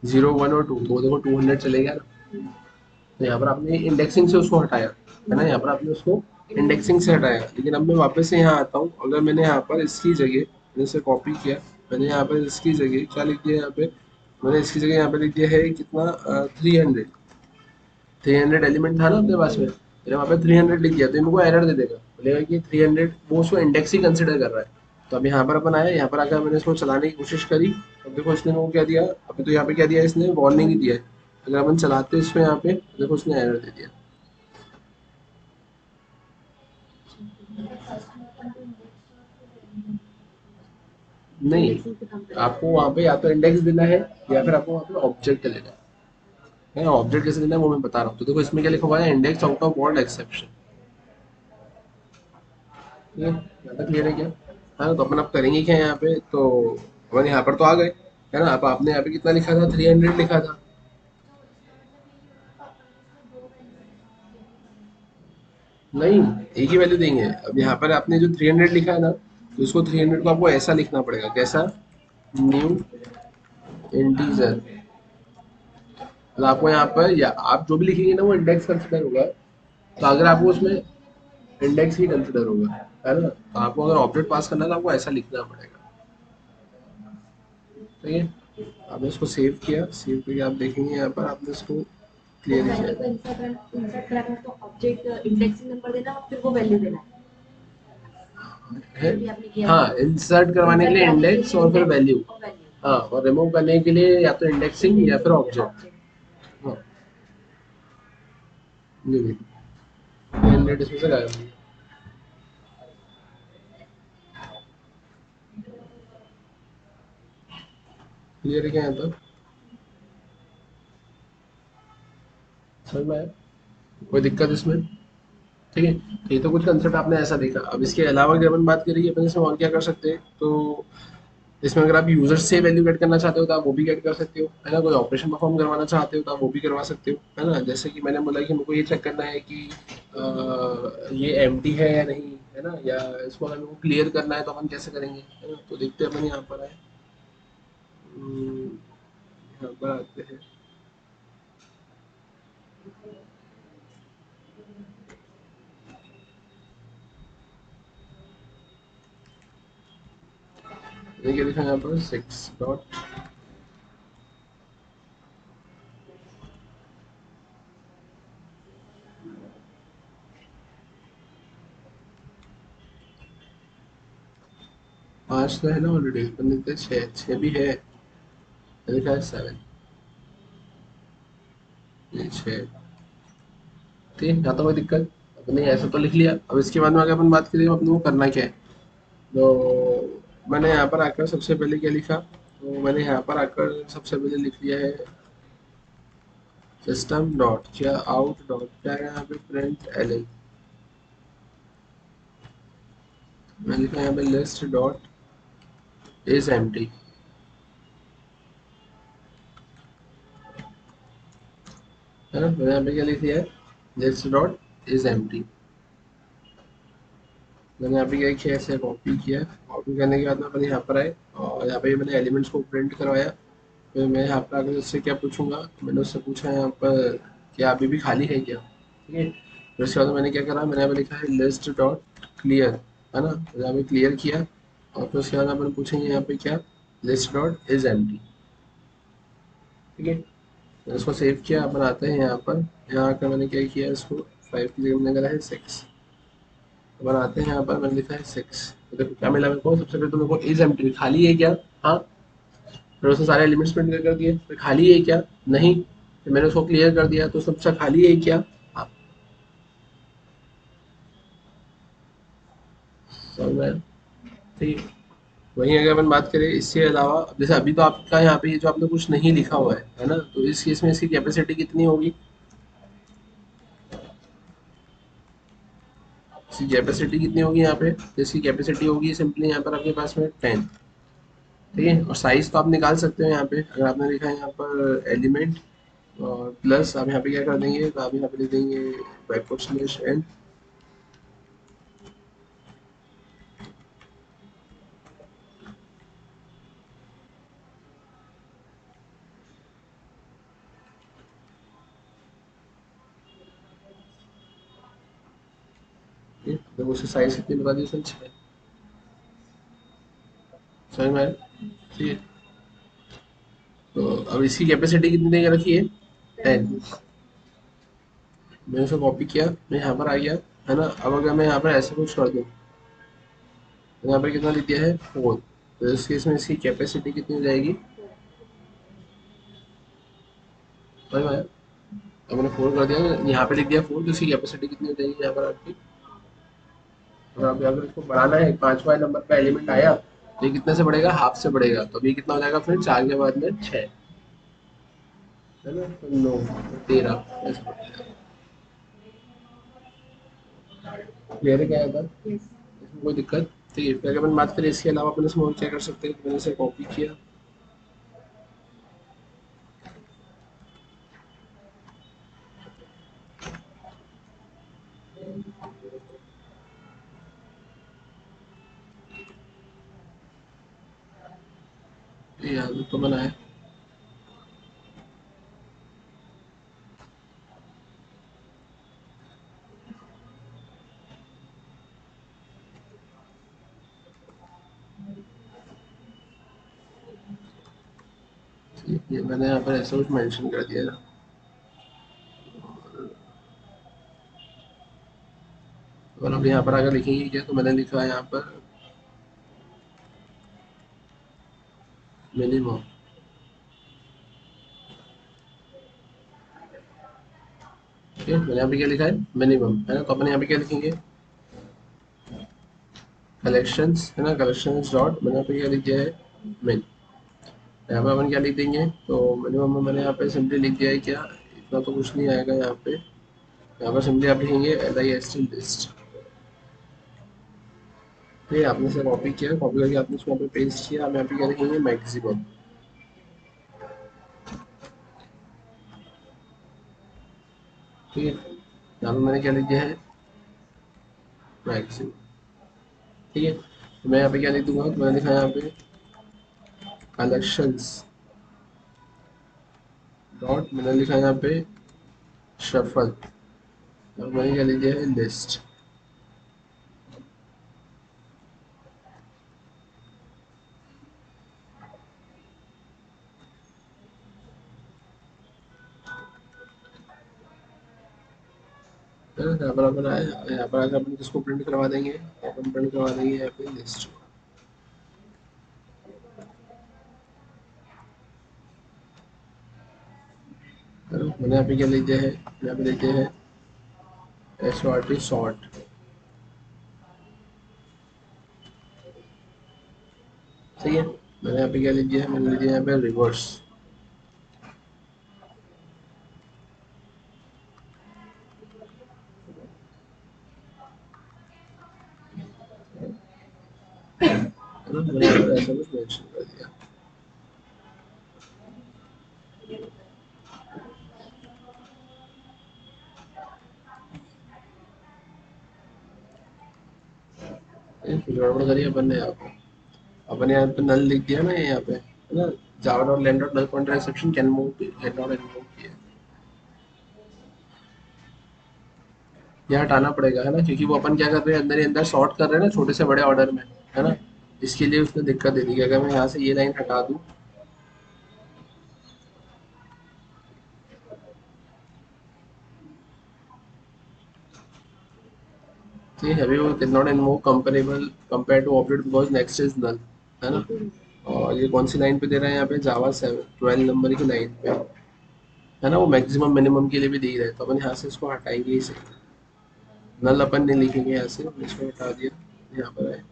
Speaker 1: 0 1 और 2 तो देखो 200 चलेगा ना। तो यहाँ पर आपने इंडेक्सिंग से उसको हटाया है ना, यहाँ पर आपने उसको इंडेक्सिंग से हटाया। लेकिन अब मैं वापस से यहाँ आता हूँ, अगर मैंने यहाँ पर इसकी जगह जैसे कॉपी किया, मैंने यहाँ पर इसकी जगह क्या लिख दिया, यहाँ पे मैंने इसकी जगह यहाँ पे लिख दिया है कितना 300। 300 एलिमेंट था ना अपने पास में, मैंने वहाँ पे 300 लिख दिया, तो ये मेरे को एरर दे देगा, बोलेगा कि 300 वो उसको इंडेक्स ही कंसिडर कर रहा है। तो अब यहाँ पर अपन आया, यहाँ पर आकर मैंने इसको चलाने की कोशिश करी। अब देखो इसने मेरे को क्या दिया, अभी तो यहाँ पे क्या दिया इसने, वार्निंग ही दिया है। अगर अपन चलाते इसको यहाँ पे, देखो उसने एरर दे दिया। नहीं, आपको वहाँ पे या तो इंडेक्स देना है या फिर आपको वहाँ पे ऑब्जेक्ट लेना है। ऑब्जेक्ट कैसे देना है वो मैं बता रहा हूँ। तो देखो इसमें क्या लिखा हुआ है, index out of word exception. ठीक है, ज़्यादा क्लियर है क्या? हाँ, तो अपन अब करेंगे क्या यहाँ पे, तो अपन यहाँ पर तो आ गए है ना। अब आपने यहाँ पे कितना लिखा था, 300 लिखा था। नहीं, एक ही वैल्यू देंगे। अब यहाँ पर आपने जो 300 लिखा है ना, तो इसको 300 को आपको ऐसा लिखना पड़ेगा, कैसा, न्यू इंटीजर। तो आपको यहाँ पर, या आप जो भी लिखेंगे ना वो इंडेक्स कंसिडर होगा। तो अगर आपको उसमें इंडेक्स ही कंसिडर होगा, है ना, तो आपको अगर ऑब्जेक्ट पास करना है तो आपको ऐसा लिखना पड़ेगा। ठीक है, आपने इसको सेव किया, सेव करके आप देखेंगे यहाँ पर आपने इसको
Speaker 2: वो
Speaker 1: क्लियर
Speaker 2: वैल्यू
Speaker 1: किया
Speaker 2: को इंसर्ट कराना है तो ऑब्जेक्ट इंडेक्सिंग नंबर देना और फिर वो वैल्यू देना
Speaker 1: है।
Speaker 2: जो भी आपने किया
Speaker 1: हाँ, इंसर्ट करवाने के
Speaker 2: इंसर्ट
Speaker 1: लिए
Speaker 2: कराने के
Speaker 1: इंडेक्स
Speaker 2: लिए
Speaker 1: और फिर
Speaker 2: इंडेक्स
Speaker 1: वैल्यू।
Speaker 2: और वैल्यू
Speaker 1: हाँ, और रिमूव करने के लिए या तो इंडेक्सिंग या फिर ऑब्जेक्ट।
Speaker 2: ऑब्जेक्ट
Speaker 1: हाँ, ये देखिए 300 इसमें से गायब हो गया। क्लियर है क्या यहाँ तक, समझ में आया, कोई दिक्कत इसमें? ठीक है, तो ये तो कुछ कंसेप्ट आपने ऐसा देखा। अब इसके अलावा अगर अपन बात करेंगे अपन इसमें और क्या कर सकते हैं, तो इसमें अगर आप यूजर से वैल्यू गेट करना चाहते हो तो आप वो भी गेट कर सकते हो, है ना। कोई ऑपरेशन परफॉर्म करवाना चाहते हो तो आप वो भी करवा सकते हो, है ना। जैसे कि मैंने बोला कि मेरे को ये चेक करना है कि ये एम्प्टी है या नहीं, है ना, या इसको अगर मेरे को क्लियर करना है तो अपन कैसे करेंगे, है ना। तो देखते हैं अपन यहाँ पर आए, यहाँ पर आते हैं। ये क्या लिखा है यहाँ पर, 6 डॉट, 5 तो है ना ऑलरेडी, अपन लिखते हैं 6 भी है, ये लिखा है 7, ये 6। ठीक है, यहाँ तो कोई दिक्कत, अपने ऐसा तो लिख लिया। अब इसके बाद में अगर अपन बात करें अपने को करना क्या है, तो मैंने यहाँ पर आकर सबसे पहले क्या लिखा, तो मैंने यहाँ पर आकर सबसे पहले लिख लिया है सिस्टम डॉट क्या आउट डॉट क्या है यहाँ पे, प्रिंट एल। मैंने लिखा यहाँ पे लिस्ट डॉट इज एम्प्टी, है ना। मैंने यहाँ पे क्या लिख दिया है, लिस्ट डॉट इज एम्प्टी। मैंने यहाँ पे क्या किया, ऐसे कॉपी किया, कॉपी करने के बाद में अपन यहाँ पर आए और यहाँ पे मैंने एलिमेंट्स को प्रिंट करवाया। फिर मैं यहाँ पर आकर उससे क्या पूछूंगा, मैंने उससे पूछा यहाँ पर क्या अभी भी खाली है क्या, ठीक है। फिर उसके बाद मैंने क्या करा, मैंने यहाँ पे लिखा है लिस्ट डॉट क्लियर, है ना। तो यहाँ पे क्लियर किया और फिर उसके बाद अपन पूछेंगे यहाँ पे क्या, लिस्ट डॉट इज एम्प्टी। ठीक है, मैंने उसको सेव किया। अपन आते हैं यहाँ पर, यहाँ आकर मैंने क्या किया, इसको 5 की जगह मैंने करा है 6। अपन आते हैं यहाँ पर, मैंने लिखा है 6। तो देखो क्या मिला मेरे को, सबसे पहले तो मेरे को इज एम्प्टी, खाली है क्या, हाँ। फिर उसने सारे एलिमेंट्स प्रिंट कर दिए, फिर खाली है क्या, नहीं। फिर मैंने उसको क्लियर कर दिया तो सब खाली है क्या, हाँ। समझ में आया? ठीक है। वहीं अगर अपन बात करें इसके अलावा, जैसे अभी तो आपका यहाँ पे ये जो आपने कुछ नहीं लिखा हुआ है ना, तो इस केस में इसकी कैपेसिटी कितनी होगी, इसकी कैपेसिटी कितनी होगी यहाँ पे, तो इसकी कैपेसिटी होगी सिंपली यहाँ पर आपके पास में 10। ठीक है, और साइज तो आप निकाल सकते हो यहाँ पे, अगर आपने लिखा है यहाँ पर एलिमेंट और प्लस आप यहाँ पे क्या कर देंगे, तो आप यहाँ पे लिख देंगे बैकवर्ड एन। देखो उसकी साइज कितनी बता दी उसने, 6। समझ में आया? ठीक है, तो अब इसकी कैपेसिटी कितनी देके रखी है, 10। मैंने उसे कॉपी किया, मैं यहाँ पर आ गया, है ना। अब अगर मैं यहाँ पर ऐसे कुछ कर दूँ, तो यहाँ पर कितना लिख दिया है, 4। तो इस केस में इसकी कैपेसिटी कितनी हो जाएगी, समझ में आया? अब मैंने 4 कर दिया, यहाँ पे लिख दिया 4, तो इसकी कैपेसिटी कितनी हो जाएगी यहाँ पर आपकी। और अब अगर इसको बढ़ाना है, 5वां नंबर का एलिमेंट आया, तो ये कितने से बढ़ेगा, हाफ से बढ़ेगा। तो अभी कितना हो जाएगा फिर, 4 के बाद में 6, है ना, तो 9, 13 ऐसे बढ़ेगा। क्लियर है क्या था,
Speaker 2: यस।
Speaker 1: इसमें कोई दिक्कत? ठीक है, फिर अगर अपन बात करें इसके अलावा अपन इसमें और क्या कर सकते हैं, तो मैंने इसे कॉपी किया, ये आदत तो बनाया। ये मैंने यहाँ पर ऐसा कुछ मेंशन कर दिया था। और अब यहाँ पर अगर लिखेंगे क्या, तो मैंने लिखा है यहाँ पर मिनिमम। ठीक है, मैंने यहाँ पे क्या लिखा है, मिनिमम, है ना। तो अपन यहाँ पे क्या लिखेंगे, कलेक्शंस, है ना, कलेक्शंस डॉट, मैंने यहाँ पे क्या लिख दिया है, मिन। यहाँ पे अपन क्या लिख देंगे, तो मिनिमम में मैंने यहाँ पे सिंपली लिख दिया है क्या, इतना तो कुछ नहीं आएगा यहाँ पे। यहाँ पर सिंपली आप लिखेंगे LIST लिस्ट। ठीक है, आपने से कॉपी किया, कॉपी करके आपने इसको यहाँ पे पेस्ट किया। अब यहाँ पे क्या लिखेंगे, मैक्सिमम। ठीक है, यहाँ पे मैंने क्या लिख दिया है, मैक्सिमम। ठीक है, तो मैं यहाँ पे क्या लिख दूंगा, तो मैंने लिखा है यहाँ पे कलेक्शंस डॉट, मैंने लिखा है यहाँ पे शफल, और मैंने क्या लिख दिया है, लिस्ट। यहाँ पर अपन आए, यहाँ पर आकर अपन किसको प्रिंट करवा देंगे, अपन प्रिंट करवा देंगे यहाँ पे लिस्ट। मैंने यहाँ पे क्या लिख दिया है, यहाँ पे लिख दिया है SORT सॉर्ट। ठीक है, मैंने यहाँ पे क्या लिख दिया है, मैंने लिख दिया यहाँ पे रिवर्स। है ना, मैंने यहाँ पर ऐसा कुछ मेंशन कर दिया। गड़बड़ करी अपन ने यहाँ पे, अपन ने यहाँ पे नल लिख दिया ना यहाँ पे, है ना, Java dot lang dot null pointer exception can move, can not invoke किया। ये हटाना पड़ेगा, है ना, क्योंकि वो अपन क्या कर रहे हैं, अंदर ही अंदर सॉर्ट कर रहे हैं ना, छोटे से बड़े ऑर्डर में, है ना। इसके लिए उसने दिक्कत दे दी कि अगर मैं यहाँ से ये लाइन हटा दूँ, ठीक है, अभी वो can not invoke comparable compare to object because next is null, है ना। और ये कौन सी लाइन पे दे रहा है, यहाँ पे जावा 12 नंबर की लाइन पे, है ना, वो मैक्सिमम मिनिमम के लिए भी दे रहा है। तो अपन यहाँ से इसको हटाएंगे ही सही, नल अपन नहीं लिखेंगे यहाँ से, इसको हटा दिया, यहाँ पर है।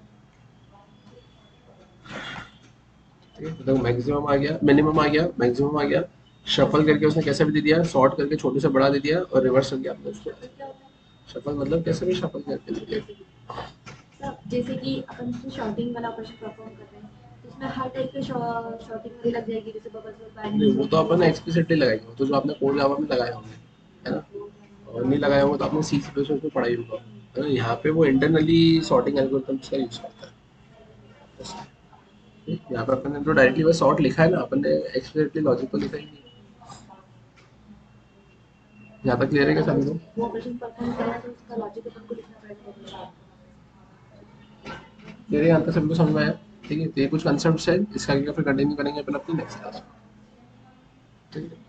Speaker 1: ठीक है, तो मैक्सिमम आ गया, मिनिमम आ गया, मैक्सिमम आ गया। शफल करके उसने कैसे भी दे दिया, सॉर्ट करके छोटे से बड़ा दे दिया, और रिवर्स करके आपने उसको,
Speaker 2: शफल क्या होता है?
Speaker 1: शफल मतलब कैसे भी शफल करके दे दिया।
Speaker 2: जैसे कि जैसे कि अपन उसमें शॉर्टिंग वाला ऑपरेशन परफॉर्म कर रहे हैं, तो उसमें हर टाइप के शॉर्टिंग वाली लग जाएगी, जैसे बबल्स और
Speaker 1: नहीं,
Speaker 2: बाइनरी
Speaker 1: वो तो अपन एक्सप्लिसिटली लगाएंगे, वो तो जो आपने कोड जावा में लगाए होंगे, है ना। और नहीं लगाए होंगे तो आपने सी सी प्लस में पढ़ाई होगा, है ना। यहाँ पे वो इंटरनली सॉर्टिंग एल्गोरिथम्स का यूज करता है बस। यहाँ पर अपन ने तो डायरेक्टली बस सॉर्ट लिखा है ना, अपन ने एक्सप्लिसिटली लॉजिक तो लिखा ही नहीं। यहाँ तक क्लियर है क्या सभी को?
Speaker 2: वो ऑपरेशन परफॉर्म करना तो उसका लॉजिक अपन को लिखना पड़ेगा।
Speaker 1: क्लियर है यहाँ तक सभी को समझ में आया? ठीक है, तो ये कुछ कंसेप्ट है, इसका आगे का फिर कंटिन्यू करेंगे अपन अपनी नेक्स्ट क्लास में। ठीक है।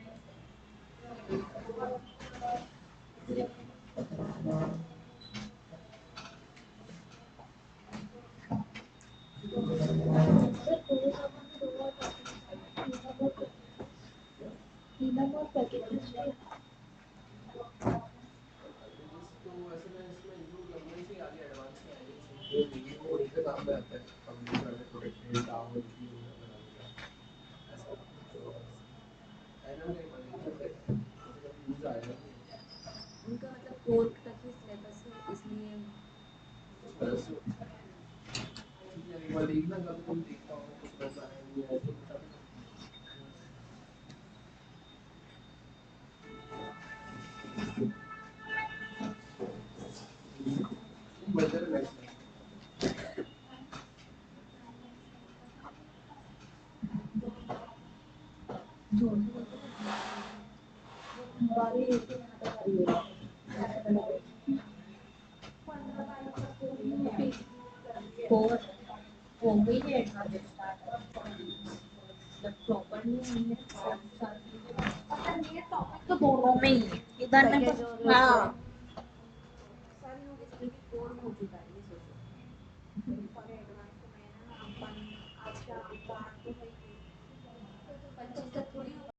Speaker 1: तो वैसे मैं इसमें इंक्लूड करूंगा इसे आगे एडवांस में आएंगे, जो वीडियो को वहीं पे काम में आता है, कंप्यूटर वाले प्रोडक्ट टावर की बनाने का ऐसा। तो आएगा ना कहीं पढ़ेंगे फिर तो कभी यूज आएगा
Speaker 2: उनका मतलब फोर्थ तक ही सिलेबस है, इसलिए
Speaker 1: उस वजह से। ठीक है, एक बार देखना कल तुम देखता हो कुछ समझ में आया नहीं आया तो बता देना। बेहतर है next time।
Speaker 2: बारी यहाँ तक आई है। फोर हो गई है जब प्रॉपरली नहीं है
Speaker 3: पता नहीं है, टॉपिक तो दोनों में ही है, इधर में
Speaker 2: पैकेज
Speaker 3: तो
Speaker 2: और
Speaker 3: हाँ
Speaker 2: सारे लोग इसमें भी फोर में हो चुका है, ये सोचो।
Speaker 3: पर एडवांस में है ना अपन आज शाम को 8 तो